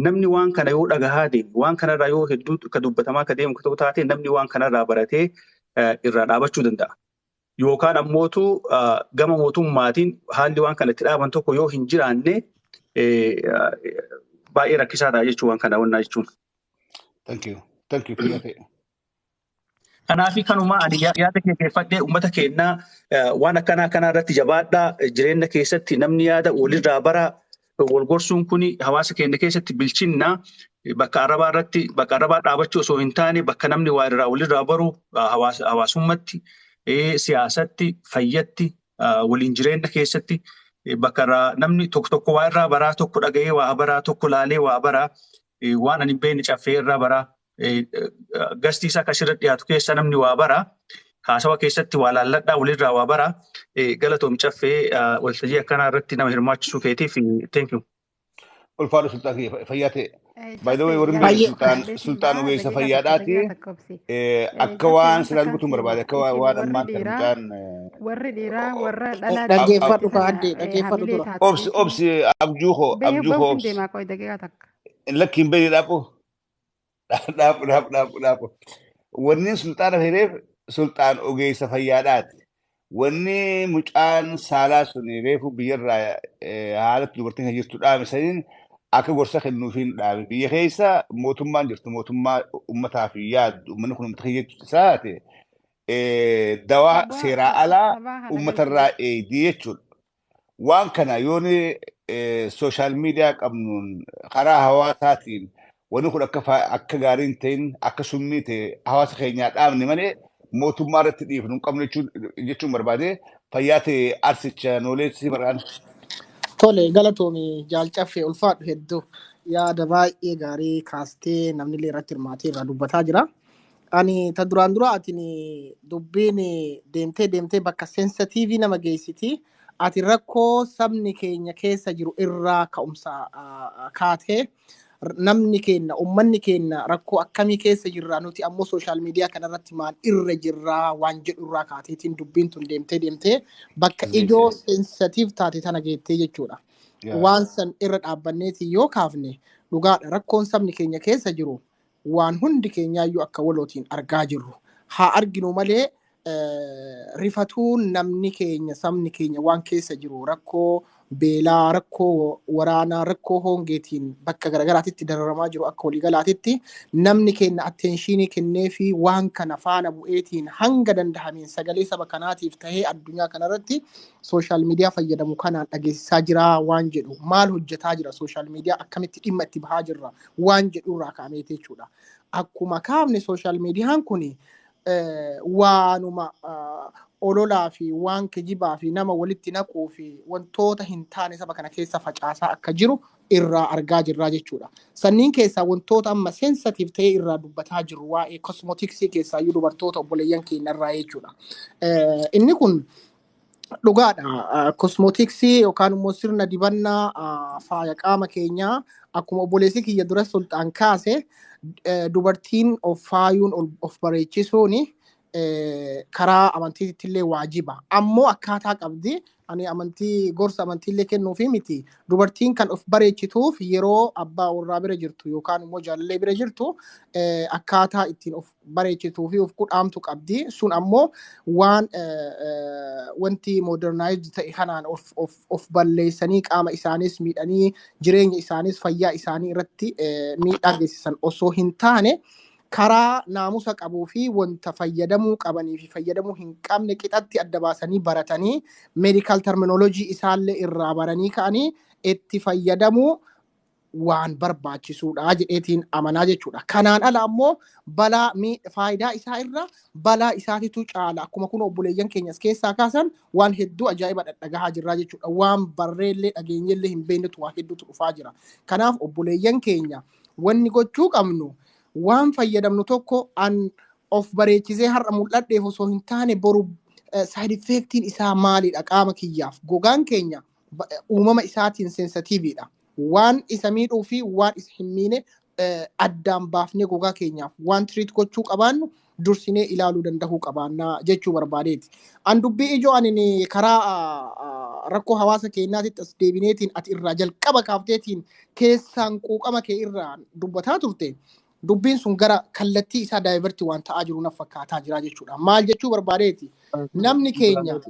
namni waan kana yoo dhagahaa deemu waan kanarraa yoo hedduu ka dubbatamaa ka deemu ta'uu taate namni waan kanarraa baratee irraa dhaabachuu danda'a. Yookaan ammootu gama mootummaatiin haalli waan kana itti dhaaban tokko yoo hin jiraanne baay'ee rakkisaadha jechuu waan kana wannaa jechuun. Thank you. Kanaafi kanuma ani yaada keesseffadhee uummata keenyaa waan akkanaa irratti jabaadhaa jireenya keessatti namni yaada walirraa bara wal gorsuun kuni hawaasa keenya keessatti bilchinna bakka arrabaa dhaabachuu osoo hin taane bakka namni waa irraa walirraa baru hawaasummatti siyaasatti fayyatti waliin jireenya keessatti bakka namni tokko waa irraa baraa tokko dhaga'ee waa baraa tokko laalee waa baraa waan ani beekne caffee irraa baraa. Gastii isaa akkasirra dhiyaatu keessa namni waa bara haasawa keessatti waa laalladhaa walirraa waa bara galatoom caffee waltajjii akkanaa irratti nama hirmaachisuu keetiif thank you. Ulfaadhu sultaan fayyaa ta'e. By the way warri sultaan ogeessa fayyaadhaati akka waan silaa dubbatu barbaade akka waan ammaan kan warri dhiiraa warra dhalaa dhaggeeffadhu ka addee dhaggeeffadhu dura. Obsi abjuuhoo obsi. Lakkiin bahee dhaaboo. Dhaabu. Wanni sultaana hireef sultaan ogeessa fayyaadhaati. Wanni mucaan saalaa sun reefu biyyarraa haalatti dubartiin kan jirtu dhaame saniin akka gorsa kennuufiin dhaabe. Biyya keessa mootummaan jirtu mootummaa uummataaf yaaddu uummanni kun uummata keessa isaati dawaa seeraa alaa uummatarraa eegdii jechuudha. Waan kana yoon sooshaal miidiyaa qabnuun karaa hawaasaatiin wanni kun akka gaariin ta'in akka summii ta'e hawaasa keenyaa dhaabne malee mootummaa irratti dhiifnu hin qabnu jechuun barbaade fayyaa ta'e arsicha nooleessi baraan. Tole galatoomii jaalcaffee ulfaadhu hedduu yaada baay'ee gaarii kaastee namni illee irratti hirmaatee irraa dubbataa jira. Ani ta duraan dura atiin dubbiin deemtee bakka sensitiivii nama geessiti. Ati rakkoo sabni keenya keessa jiru irraa ka'umsa kaatee namni keenya ummanni keenya rakkoo akkamii keessa jirra nuti ammoo sooshaal miidiyaa kanarratti maal irra jirraa waan jedhu irraa kaateetiin dubbiin tun deemtee bakka ijoo sensitiiv taate tana geettee jechuudha. Waan san irra dhaabbanneeti yoo kaafne dhugaadha rakkoon sabni keenya keessa jiru waan hundi keenyaayyuu akka walootiin argaa jirru haa arginu malee rifatuun namni keenya sabni keenya waan keessa jiru rakkoo beelaa rakkoo waraanaa rakkoo hongeetiin bakka garagaraatitti dararamaa jiru akka waliigalaatitti namni keenya attenshiinii kennee fi waan kana faana bu'eetiin hanga danda'ameen sagalee saba kanaatiif tahee addunyaa kanarratti sooshaal miidiyaa fayyadamu kanaan dhageessisaa jira waan jedhu maal hojjetaa jira sooshaal miidiyaa akkamitti dhimma itti bahaa jirra waan jedhu irraa kaameeti jechuudha. Akkuma kaafne sooshaal miidiyaan kuni waanuma ololaa fi waan kijibaa fi nama walitti naquu fi wantoota hin taane saba kana keessa facaasaa akka jiru irraa argaa jirraa jechuudha. Sanniin keessaa wantoota amma sensitiiv ta'ee irraa dubbataa jiru waa'ee kosmootiksii keessaayyuu dubartoota obboleeyyan keenya irraa jechuudha. Inni kun dhugaadha. Kosmootiksii yookaan immoo sirna dibannaa faaya qaama keenyaa akkuma obboleessi kiyya dura sultaan kaase dubartiin of faayuun of bareechisuuni karaa amantiitti illee waajiba. Ammoo akkaataa qabdi. Ani amantii gorsa amantiillee kennuufi miti. Dubartiin kan of bareechituuf yeroo abbaa warraa bira jirtu yookaan immoo jaalallee bira jirtu akkaataa ittiin of bareechituu fi of kudhaamtu qabdi. Sun ammoo waan wanti modernaayizd ta'e kanaan of balleessanii qaama isaanis miidhanii jireenya isaanis fayyaa isaanii irratti miidhaa geessisan osoo hin taane karaa naamusa qabuu fi wanta fayyadamuu qabanii fi fayyadamuu hin qabne qixatti adda baasanii baratanii meedikaal terminoloojii isaallee irraa baranii ka'anii itti fayyadamuu waan barbaachisuudha jedheetiin amanaa jechuudha. Kanaan ala ammoo balaa faayidaa isaa irra balaa isaatitu caala. Akkuma kun obboleeyyan keenyas keessaa kaasan waan hedduu ajaa'iba dhagahaa jirraa jechuudha. Waan barreellee dhageenyellee hin beeknetu waan hedduutu dhufaa jira. Kanaaf obboleeyyan keenya wanni gochuu qabnu waan fayyadamnu tokko an of bareechisee har'a mul'adheef osoo hin taane boru side effectiin isaa maalidha qaama kiyyaaf. Gogaan keenya uumama isaatiin sensitiiviidha. Waan isa miidhuu fi waan isa hin miine addaan baafnee gogaa keenyaaf waan tiriit gochuu qabaannu dursinee ilaaluu danda'uu qabaannaa jechuu barbaadeeti. An dubbii ijoo ani karaa rakkoo hawaasa keenyaatitti as deebineetiin ati irraa jalqaba kaafteetiin keessaan quuqama kee irraa dubbataa turte. Dubbiin sun gara kallattii isaa daayivartii waan ta'aa jiru naaf fakkaataa jira jechuudha. Maal jechuu barbaadeeti? Namni keenya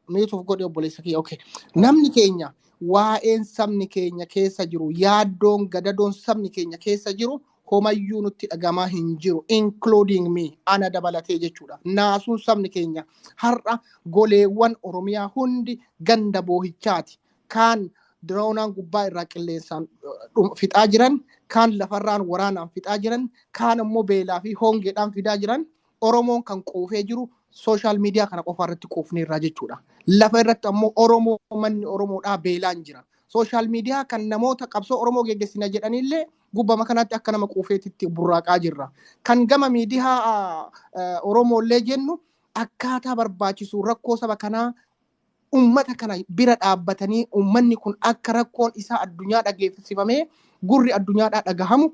meetuuf godhe obboleessa kiyya. Okay. Namni keenya waa'een sabni keenya keessa jiru yaaddoon gadadoon sabni keenya keessa jiru homayyuu nutti dhagamaa hin jiru including me ana dabalatee jechuudha. Naasuun sabni keenya har'a goleewwan Oromiyaa hundi ganda boohichaati. Kaan diroonaan gubbaa irraa qilleensaan fixaa jiran, kaan lafarraan waraanaan fixaa jiran, kaan ammoo beelaa fi hongeedhaan fidaa jiran. Oromoon kan quufee jiru sooshaal miidiyaa kana qofa irratti quufnee irraa jechuudha. Lafa irratti ammoo Oromoo manni Oromoodhaa beelaan jira. Sooshaal miidiyaa kan namoota qabsoo Oromoo geggeessina jedhanillee gubbama kanatti akka nama quufeetitti burraaqaa jirra. Kan gama miidiyaa Oromoollee jennu akkaataa barbaachisu rakkoo saba kanaa ummata kana bira dhaabbatanii ummanni kun akka rakkoon isaa addunyaa dhageessifamee gurri addunyaadhaa dhagahamu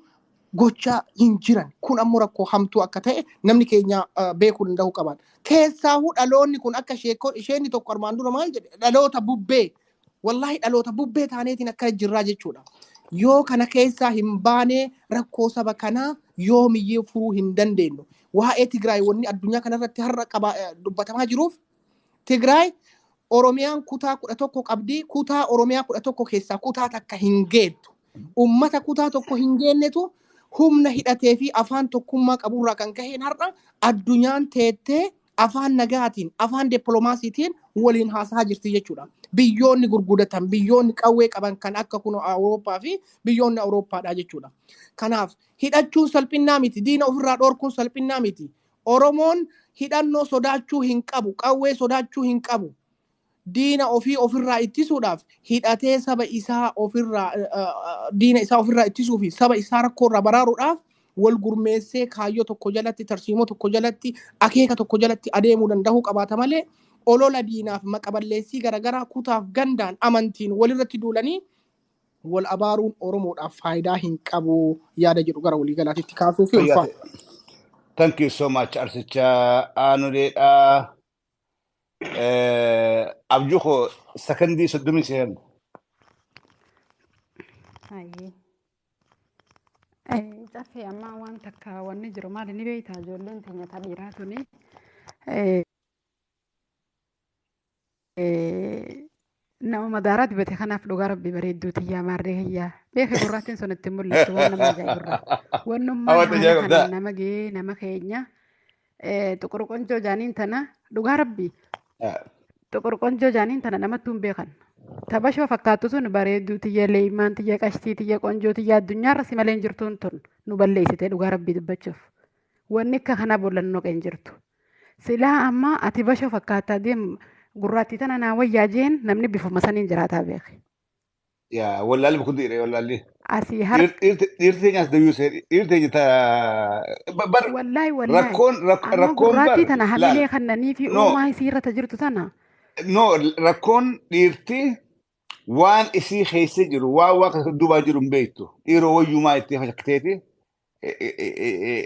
gochaa hin jiran. Kun ammoo rakkoo hamtuu akka ta'e namni keenya beekuu danda'uu qaban. Keessaahuu dhaloonni kun akka isheenni tokko armaan dura maal jedhe dhaloota bubbee. Wallaahi dhaloota bubbee taaneetiin akka jirraa jechuudha. Yoo kana keessaa hin baanee rakkoo saba kanaa yoomiyyee furuu hin dandeenyu. Waa'ee Tigraay wanni addunyaa kanarratti har'a dubbatamaa jiruuf Tigraay Oromiyaan kutaa 11 qabdi. Kutaa Oromiyaa 11 keessaa kutaa takka hin geettu. Ummata kutaa tokko hin geennetu humna hidhatee fi afaan tokkummaa qaburraa kan kaheen har'a addunyaan teettee afaan nagaatiin afaan dippiloomaasiitiin waliin haasaa jirti jechuudha. Biyyoonni gurgudatan biyyoonni qawwee qaban kan akka kun Awurooppaa fi biyyoonni Awurooppaadha jechuudha. Kanaaf hidhachuun salphinnaa miti. Diina ofirraa dhoorkuun salphinnaa miti. Oromoon hidhannoo sodaachuu hin qabu. Qawwee sodaachuu hin qabu. Diina ofirraa ittisuudhaaf hidhatee saba isaa ofirraa diina isaa ofirraa ittisuu fi saba isaa rakkoorraa baraaruudhaaf wal gurmeessee kaayyoo tokko jalatti tarsiimoo tokko jalatti akeeka tokko jalatti adeemuu danda'uu qabaata malee olola diinaaf maqaballeessii garagaraa kutaaf gandaan amantiin walirratti duulanii wal abaaruun Oromoodhaaf faayidaa hin qabu yaada jedhu gara waliigalaatitti kaasuu fi ulfaata. Thank you so much, Arsicha Anuleedha. Abjuko, secondly, so dumi sehen. Cafe amma waan takka wanni jiru maali ni beektaa ijoolleen teenya dhiiraa tuni nama madaaraa dibate kanaaf dhugaa rabbi bareedduu tiyyaa maarree hiyyaa beeka gurraattiin sun itti mul'attu waan nama ajaa'ibirraa wannummaan haala kanaan nama gahee nama keenya xuqurqonjoo jaaniin tana dhugaa rabbi xuqurqonjoo jaaniin tana namatti hin beekan tabashoo fakkaattu sun bareedduu tiyya leeymaan tiyya qashtii tiyya qonjoo tiyya addunyaarra si malee hin jirtuun tun nu balleessite dhugaa rabbii dubbachuuf wanni akka kana bollannoo qeen jirtu silaa amma ati bashoo fakkaattaa deem gurraattii tana naa wayyaa jeen namni bifuma saniin jiraataa beeke. Yaa wallaalli bukun dhiiree wallaalli. Asii har. Dhiirtee nyaas dayyuu see dhiirtee jita. Wallaahi rakkoon amma gurraattii tana hallilee kannanii fi uumaa isii irra jirtu tana. No rakkoon dhiirti waan isii keessa jiru waan waaqa duubaa jiru hin beektu dhiiroo wayyumaa itti fakkateeti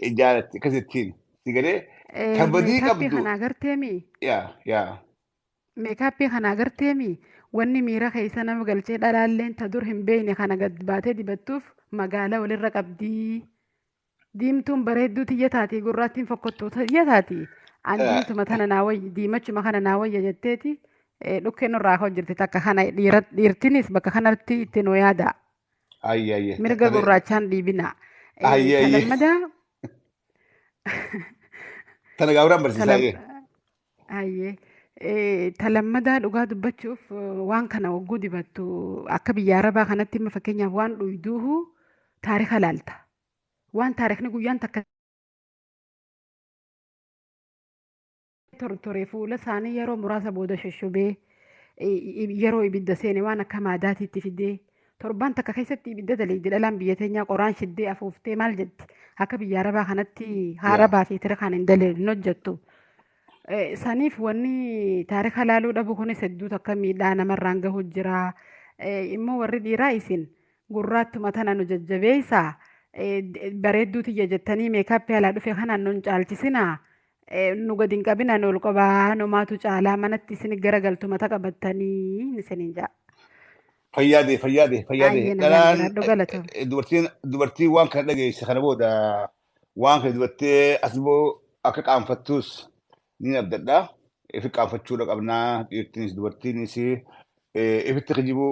ijaaratti akkasittiin si galee kabadii qabdu. Meekaappii kana agarteemi. Yaa. Meekaappii kana agarteemi wanni miira keessa nama galchee dhalaalleen ta dur hin beekne kana gad baatee dibattuuf magaalaa walirra qabdii. Diimtuun bareedduu tiyya taati gurraattiin fokkottuu tiyya taati. An diimtuma tana naa wayya diimachuma kana naa wayya jetteeti dhukkeen irraa hojjirti takka kana dhiirtinis bakka kanatti itti nu yaada. Mirga gurraachaan dhiibina. Talammadaa. Tana gaawuraan barsiisaa Ayyee. Talammadaa dhugaa dubbachuuf waan kana wagguu dibattu akka biyya arabaa kanatti immoo fakkeenyaaf waan dhuyduuhu taarika laalta. Waan taarikni guyyaan takka tortoree fuula isaanii yeroo muraasa booda shoshobee yeroo ibidda seene waan akka maadaatiitti fidee torbaan takka keessatti ibidda daleeddi dhalaan biyya teenyaa qoraan shiddee afuuftee maal jetti akka biyya arabaa kanatti haarabaa fi tira kan hin daleedin hojjettu. Saniif wanni taarika laaluu dhabu kunis hedduu takka miidhaa namarraan gahu jira. Immoo warri dhiiraa isin gurraattuma tana nu jajjabeessaa bareedduu tiyya jettanii meekaappii alaa dhufe kanaan nu hin caalchisinaa. Nu gadi hin qabinaan ol qabaa numaatu caalaa manatti isin garagaltu mata qabattanii isiniin jaa. Fayyaade. Dhalaan dubartiin waan kana dhageesse kana booda waan kana dubartee asboo akka qaanfattus ni abdadha. Ifi qaanfachuudha qabnaa dhiirtiinis dubartiinis ifitti kijibuu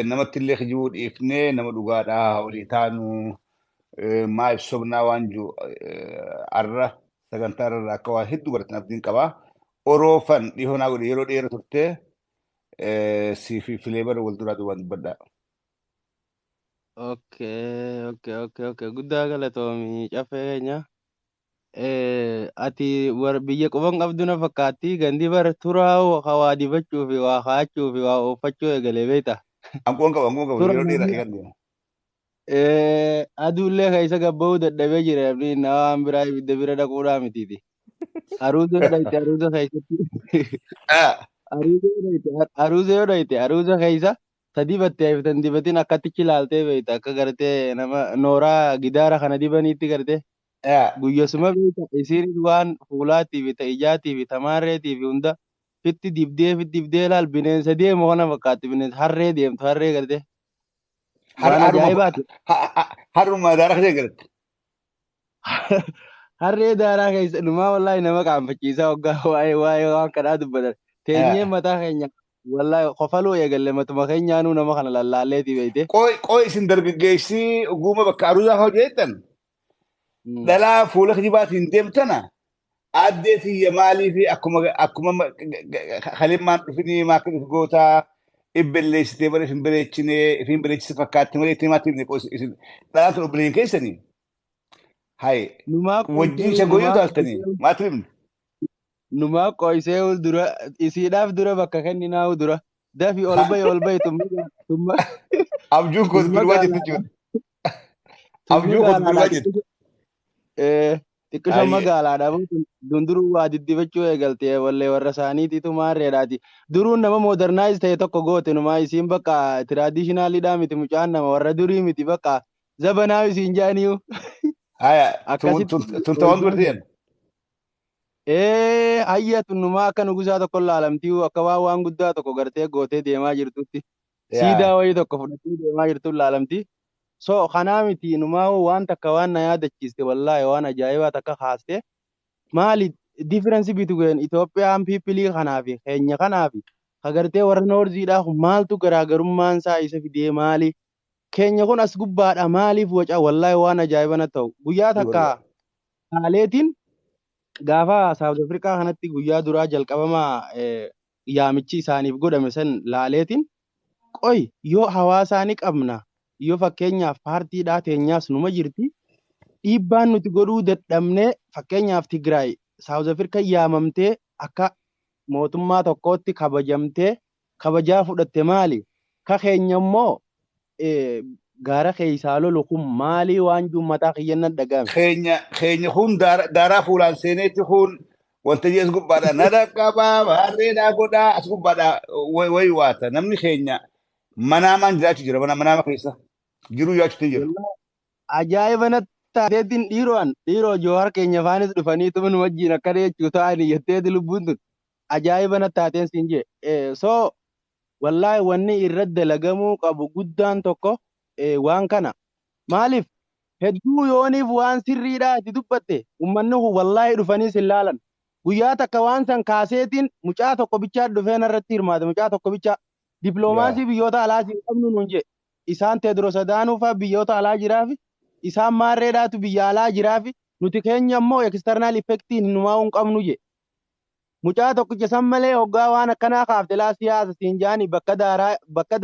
namatti illee kijibuu dhiifnee nama dhugaadhaa olii taanu maa ibsobnaa waan jiru arra. Sagantaa irraa akka waan hedduu baratan abdiin qabaa. Oroofan dhihoonaa godhe yeroo dheeraa turte siifi filee bara wal duraa duubaan dubbadhaa. Okay. Guddaa galatoomii caffee keenya. Ati biyya quban qabdu na fakkaatti gandi bara turaa waa dibachuu fi waa kaa'achuu fi waa oofachuu eegalee beektaa. Angoon qabu yeroo dheeraa eegalee. Aduullee keessa gabba'uu dadhabee jira waan biraa ibidda bira dhaquudhaa mitiiti. Aruuza yoo dhayite aruuza keessatti. Aruuza yoo dhayite aruuza keessa sadii battee haftan dibatiin akkatichi ilaaltee beekta akka gartee nama nooraa gidaara kana dibaniitti gartee. Guyyasuma beekta isiin waan fuulaatii fi ijaatii fi tamaarreetii fi hunda fitti dibdee ilaal bineensa deemu kana fakkaatti bineensa harree deemtu harree gartee. Haruma daaraa keessa galatti. Harree daaraa keessa dhumaa wallaahi nama qaanfachiisaa waggaa waa'ee waan kanaa dubbatan. Teenyee mataa keenya wallaahi qofaluu eegalle matuma keenyaanuu nama kana lallaalleetii beekte. Qooyi isin dargaggeessii ogummaa bakka aruusaa hojjetan dhalaa fuula kijibaatiin deemtana addee tiyya maalii fi akkuma kalimmaan dhufinii maakkii gootaa. Ibbelleessitee bara ifin bareechise fakkaatti malee itti himaatti isin dhalaan tun obboleen keessanii. Wajjin shagooyyoo taaltanii maatti himne. Numaa qo'isee dura isiidhaaf dura bakka kenninaa dura dafii ol bahi tumma. Abjuun koos birbaa jirti jechuudha. Abjuun koos birbaa jirti. xiqqisho magaalaadha dunduruu waa diddibachuu eegalte wallee warra isaaniitiitu maarreedhaati duruun nama modernize ta'e tokko goote numaa isiin bakka traditionalidha miti mucaan nama warra durii miti bakka zabanaa isiin jaaniyu tunta waan dubartiin hayya tunnumaa akka nugusaa tokko laalamtii akka waan guddaa tokko gartee gootee deemaa jirtutti siidaa wayii tokko fudhattee deemaa jirtu laalamtii so kanaa miti numaa waan takka waan na yaadachiiste wallaahi waan ajaa'ibaa takka kaaste maali difference between Itoophiyaan piipilii kanaa fi keenya kanaa fi kagartee warra noorziidhaa kun maaltu garaagarummaan isaa isa fidee maali keenya kun as gubbaadha maaliif waca wallaahi waan ajaa'iba na ta'u guyyaa takka haaleetiin gaafa South Africa kanatti guyyaa duraa jalqabamaa yaamichi isaaniif godhame san laaleetiin qoy yoo hawaasaa ni qabna yoo fakkeenyaaf paartiidhaa teenyaas numa jirti dhiibbaan nuti godhuu dadhabnee fakkeenyaaf Tigraay South Africa yaamamtee akka mootummaa tokkootti kabajamtee kabajaa fudhatte maali ka keenya immoo gaara keessaa lolu kun maali waan jummataa kiyyannan dhagame keenya kun daaraa fuulaan seeneetti kun wanta jees gubbaadha nada qabaa baarreedhaa godhaa as gubbaadha wayi waata namni keenya manaamaan jiraachuu jira manaama keessa jiruu jiraachuu jira. Ajaa'iba na taateetiin dhiiroo Jowaar keenya faanis dhufanii tumin wajjin akka jechuu ta'anii jetteeti lubbuun tun ajaa'iba na taateen siin jee so wallaahi wanni irra dalagamuu qabu guddaan tokko waan kana maaliif hedduu yooniif waan sirriidhaa itti dubbatte ummanni wallaahi dhufanii sin laalan guyyaa takka waan san kaaseetiin mucaa tokko bichaa dhufee narratti hirmaate mucaa tokko bichaa diploomaasii biyyoota alaa siin qabnu nuun jee isaan Teedros Adaanuu fa'aa biyyoota alaa jiraafi isaan maarreedhaatu biyya alaa jiraafi nuti keenya immoo external effectiin numaa hin qabnu je mucaa tokkicha san malee hoggaa waan akkanaa kaafte laa siyaasa siin jaani bakka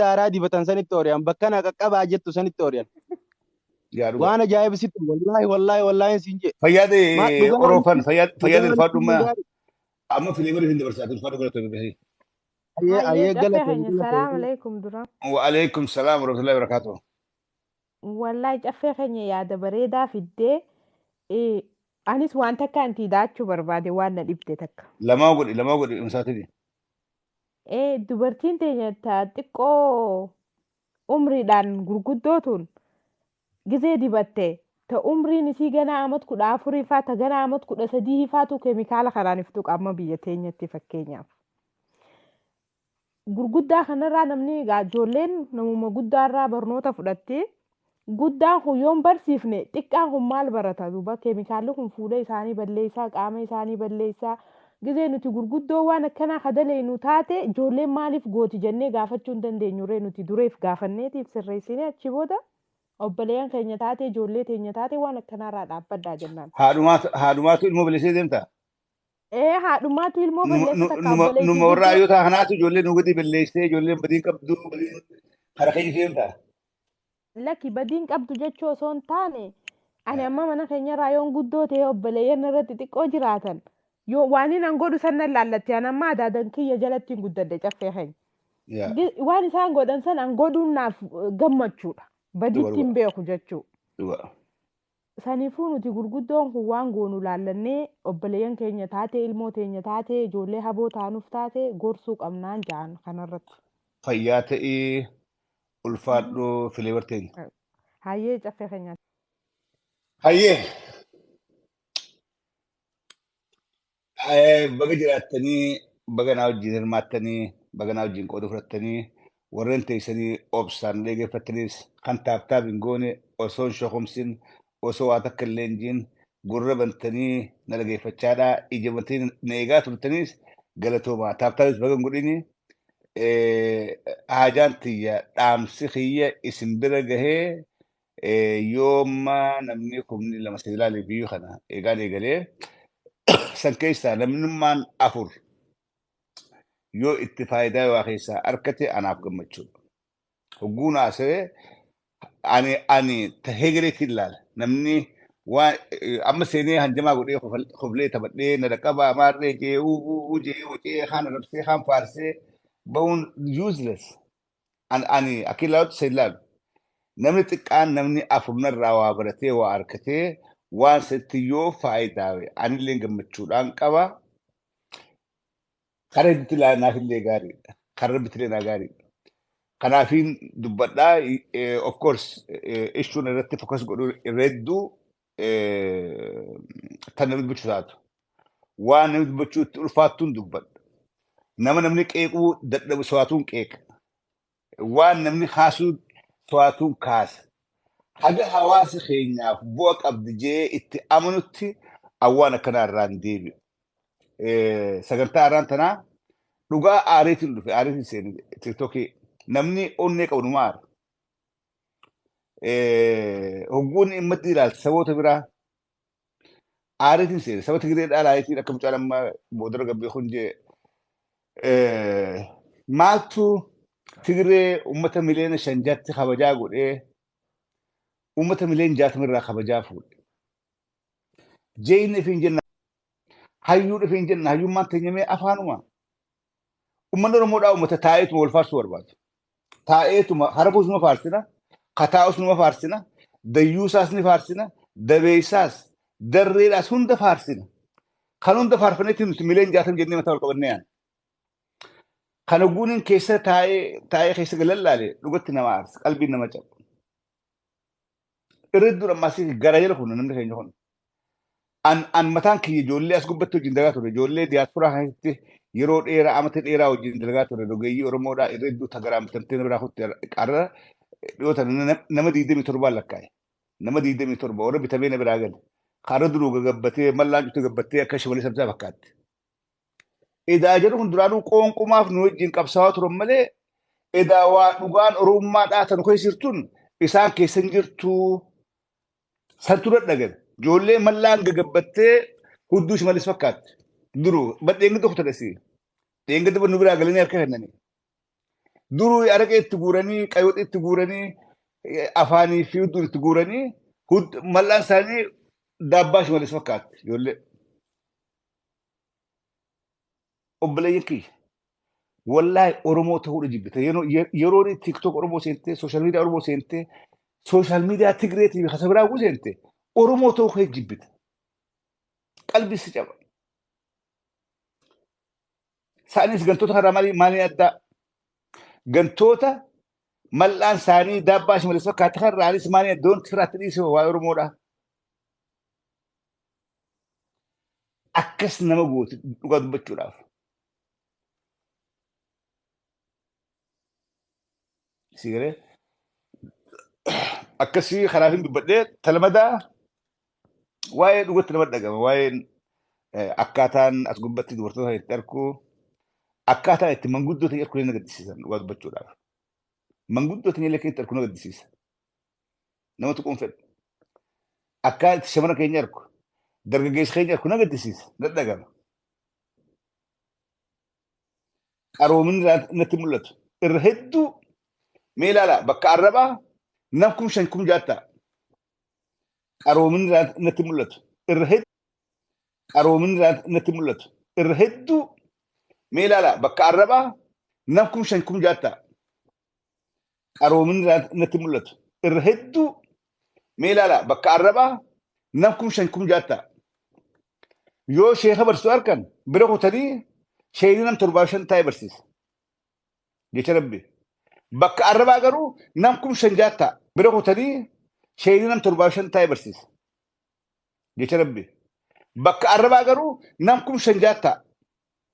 daaraa dibatan sanitti ooriyan bakka na qaqqabaa jettu sanitti ooriyan waan ajaa'ibsitti wallaahi siin je fayyaade oroofan fayyaade ulfaadhummaa amma filimii hin dabarsaatu ulfaadhu godhatu bihii ayyee gala Assalamu alaikum dura. Wa alaikum salam wa rahmatullahi wa barakatuh. Wallahi caffee keenya yaada bareedaa fiddee anis waan takka anti daachuu barbaade waan na dhibde takka. Lamaa godhi misaatini. Dubartiin teenya xiqqoo umriidhaan gurguddootuun gizee dibatte ta umriin isii ganaa amat 14 faa ta ganaa amat 13 faatu keemikaala kanaan iftu qaama biyya teenyatti fakkeenyaaf. Gurguddaa kanarraa namni ijoolleen namuma guddaarraa barnoota fudhattee guddaan kun yoon barsiifne xiqqaan kun maal barata duuba keemikaalli kun fuula isaanii balleessaa qaama isaanii balleessaa gizee nuti gurguddoo waan akkanaa kadaleenu taate ijoolleen maaliif gooti jennee gaafachuu hin dandeenyuree nuti dureef gaafanneetiif sirreessinee achi booda obboleeyyan keenya taate ijoollee teenya taate waan akkanaarraa dhaabbaddaa jennaan. Haadhumaatu ilmoo balleessee deemta? Haadhumaatu ilmoo balleessa takka obboleessi. Numa warraa yoo ta'a kanaatu ijoollee nu gadi balleessee ijoolleen badiin qabdu kara keenya deemta. Lakki badiin qabdu jechuu osoo hin taane ani amma mana keenyarraa yoon guddoo ta'e obboleeyyan irratti xiqqoo jiraatan yoo waan hin godhu sannan laallatti an amma adaadan kiyya jalatti hin guddadde caffee keenya. Waan isaan godhan san an godhuun naaf gammachuudha. Badiitti hin beeku jechuu. Saniifuu nuti gurguddoon kun waan goonu laallannee obboleeyyan keenya taate ilmoo teenya taate ijoollee haboo taanuuf taate gorsuu qabnaan ja'an kanarratti. Fayyaa ta'ee ulfaadhoo filee barteenya. Hayyee caffee keenya. Hayyee. Baga jiraattanii baga naa wajjin hirmaattanii baga naa wajjin qooda fudhattanii warreen teessanii obsaan dhaggeeffattanis kan taaptaaf hin goone osoo hin shokomsin osoo waa takka illee hin jiin gurra bantanii na dhaggeeffachaadhaa ija bantanii na eegaa turtaniis galatoomaa taaptaafis baga hin godhini haajaan tiyya dhaamsi kiyya isin bira gahee yooma namni kumni lama si ilaalee biyyu kana eegaan eegalee san keessaa namnummaan afur yoo itti faayidaa waa keessaa harkate anaaf gammachuudha. Hogguun haasawee ani tahee gareetiin ilaala. Namni waan amma seenee hanjamaa godhee koflee taphadhee na dhaqqabaa maarree jee jee wacee haan arabsee haan faarsee ba'uun useless. Ani akka ilaalutti isa ilaalu. Namni xiqqaan namni afurnarraa waa baratee waa harkatee waan settiyoo faayidaa anillee gammachuudhaan qaba. Karaa itti ilaalanaaf illee gaariidha. Karaa bitti illee gaariidha. Kanaafiin dubbadhaa of course issuun irratti fokas godhuu irreedduu tan namni dubbachuu taatu. Waan namni dubbachuu itti ulfaattuun dubbadha. Namni qeequu dadhabu so'aatuun qeeqa. Waan namni kaasuu so'aatuun kaasa. Haga hawaasa keenyaaf bu'a qabdi jee itti amanutti awwaan akkanaa irraan deebi'u. Sagantaa irraan tanaa dhugaa aariitiin dhufe aariitiin seeni tiktokii namni onnee qabu nu maara. Hogguun dhimmatti ilaalcha saboota biraa aariitiin seeni saba Tigireedhaa laayitiin akka mucaan amma boodara gabbee kun jee maaltu Tigiree uummata miliyoona 5 kabajaa godhee uummata miliyoona 60 irraa kabajaa fuudhe. Jeen ifiin jenna hayyuu ifiin jenna hayyummaan teenyamee afaanuma. Uummanni Oromoodhaa uummata taa'eetuma wal faarsuu barbaadu. Taa'eetuma harafuus numa faarsina, kataa'us numa faarsina, dayyuusaas ni faarsina, dabeessaas, darreedhaas hunda faarsina. Kan hunda faarfaneetti nuti miliyoona 60 jennee mataa wal qabannee yaana. Kan hogguuniin keessa taa'ee keessa galallaalee dhugatti nama aarsa qalbiin nama cabu. Irreedduun ammaasii gara jala kun namni keenya kun. An mataan kiyya ijoollee as gubbatti wajjin dalagaa ture. Ijoollee diyaasporaa keessatti yeroo dheeraa amata dheeraa wajjin dalagaa ture. Dogeeyyii Oromoodhaa irreedduu tagaraan bitamtee biraa kutti qarra dhiyoota nama 27 lakkaa'e. Nama 27 warra bitamee na biraa gale. Qarra duruu gagabbatee mallaan cutee gabbattee akka shimalee sabsaa fakkaatti. Edaa jedhu kun duraanuu qoonqumaaf nu wajjin qabsaawaa turan malee edaa waa dhugaan Oromummaadhaa tan keessa jirtuun isaan keessa hin jirtuu santu dadhagan. Ijoollee mallaan gagabbattee hudduu shimalis fakkaatti. Duruu badheengi tokko tadhasii. Dheenga daba nu biraa galanii harka kennanii. Duruu araqee itti guuranii qayyooxii itti guuranii afaanii fi hudduun itti guuranii mallaan isaanii daabbaa shimalis fakkaatti ijoollee. Obboleeyyan kiyya. Wallaahi Oromoo ta'uudha jibbite. Yeroo TikTok Oromoo seentee, sooshaal miidiyaa Oromoo seentee, sooshaal miidiyaa Tigireetii fi kasa biraa ugu seentee Oromoo ta'uu kee jibbite. Qalbii si caba. Isaanis gantoota kanarraa maaliin addaa? Gantoota mallaan isaanii daabbaa shimalis fakkaatti kanarraanis maaliin adda wanti firaatti dhiisee waa'ee Oromoodhaa. Akkas nama gooti dhugaa dubbachuudhaaf. Sigalee akkasii karaa hin dubbadhee talmadaa waa'ee dhugatti nama dhagama waa'een akkaataan as gubbatti dubartoota itti arkuu akkaataan itti manguddoota itti arkuu na gaddisiisan dhugaa dubbachuudhaaf. Manguddoota illee itti arkuu na gaddisiisa. Nama tuquun fedha. Akkaataa itti shamara keenya arku dargaggeessa keenya arku na gaddisiisa na dhagama. Qaroominni natti mul'atu irra hedduu mee ilaala bakka arrabaa nam 5,000 qaroominni natti mul'atu irra hedduu mee ilaala bakka arrabaa nam 5,000 qaroominni natti mul'atu irra hedduu mee ilaala bakka arrabaa nam 5,000 yoo sheeka barsiisuu harkan bira kutanii sheekni nam 75 taa'ee barsiisa jecha rabbi. Bakka arrabaa garuu nam 5,000 bira kutanii sheekni nam 75 taa'ee barsiisa jecha rabbi. Bakka arrabaa garuu nam 5,000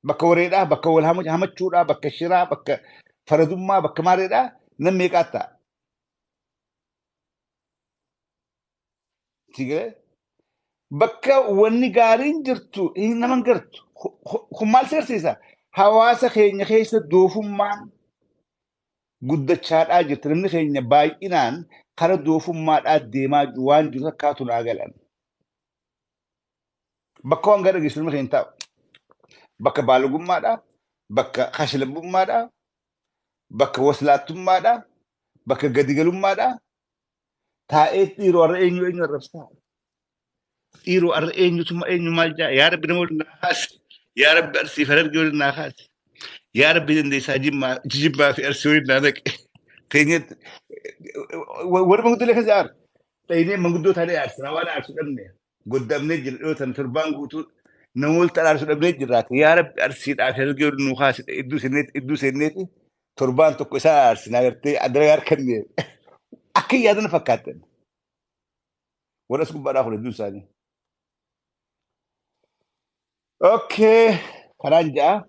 bakka wareedhaa, bakka wal hamachuudhaa, bakka shiraa, bakka faradummaa, bakka maareedhaa nam meeqaa ta'a. Bakka wanni gaariin jirtu hin naman gartu. Kun maal seersiisa? Hawaasa keenya keessa doofummaan guddachaadhaa jirti. Namni keenya baay'inaan kara doofummaadhaa deemaa waan jiru fakkaatu naa galan. Bakka waan gara geessu namni keenya taa'u. Bakka baalogummaadhaa, bakka kashlabbummaadhaa, bakka waslaattummaadhaa, bakka gadigalummaadhaa taa'ee dhiiroo har'a eenyu arrabsaa. Dhiiroo har'a eenyu maal jaa? Yaa Rabbi nama waliin naa kaase. Yaa Rabbi arsii fi argee waliin naa kaase. Yaa Rabbi dandeessaa jibbaa fi arsii waliin naa naqe. Warri manguddoolee keessa aar. Dhaynee manguddoo taanee aarsina waan aarsu dhabne. قدام نجر اوتن تربان قوتو نمول تلار سو نجر رات يا رب ارسيد عشان جو نوخاس ادو سنيت تربان تو كسار سنايرتي ادريار كني اكي يادن فكاتن ولا اسكو بدا اخو ادو ساني اوكي فرانجا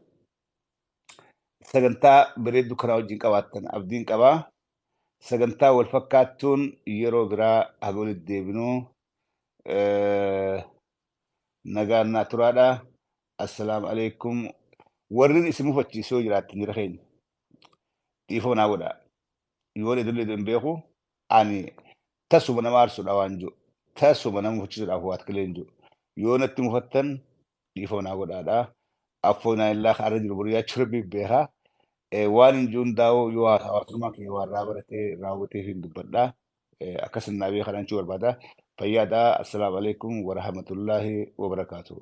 سغنتا بريدو كراو جين قواتن ابدين قبا سغنتا والفكاتون يرو برا اقول الديبنو نغانا ترادا السلام عليكم ورن اسمو فتشي سو جرات نرخين تيفونا ودا يولي دولي دنبيخو اني تاسو من مارسو داوانجو تاسو من مفتشي داوات كلينجو يونا تمفتن تيفونا ودا دا افونا الله خارج البريا تشربي بها وان جون داو يوا حواسما كي يوا رابرتي راوتي في دبدا اكسن نبي خلان شور بدا فيادا السلام عليكم ورحمه الله وبركاته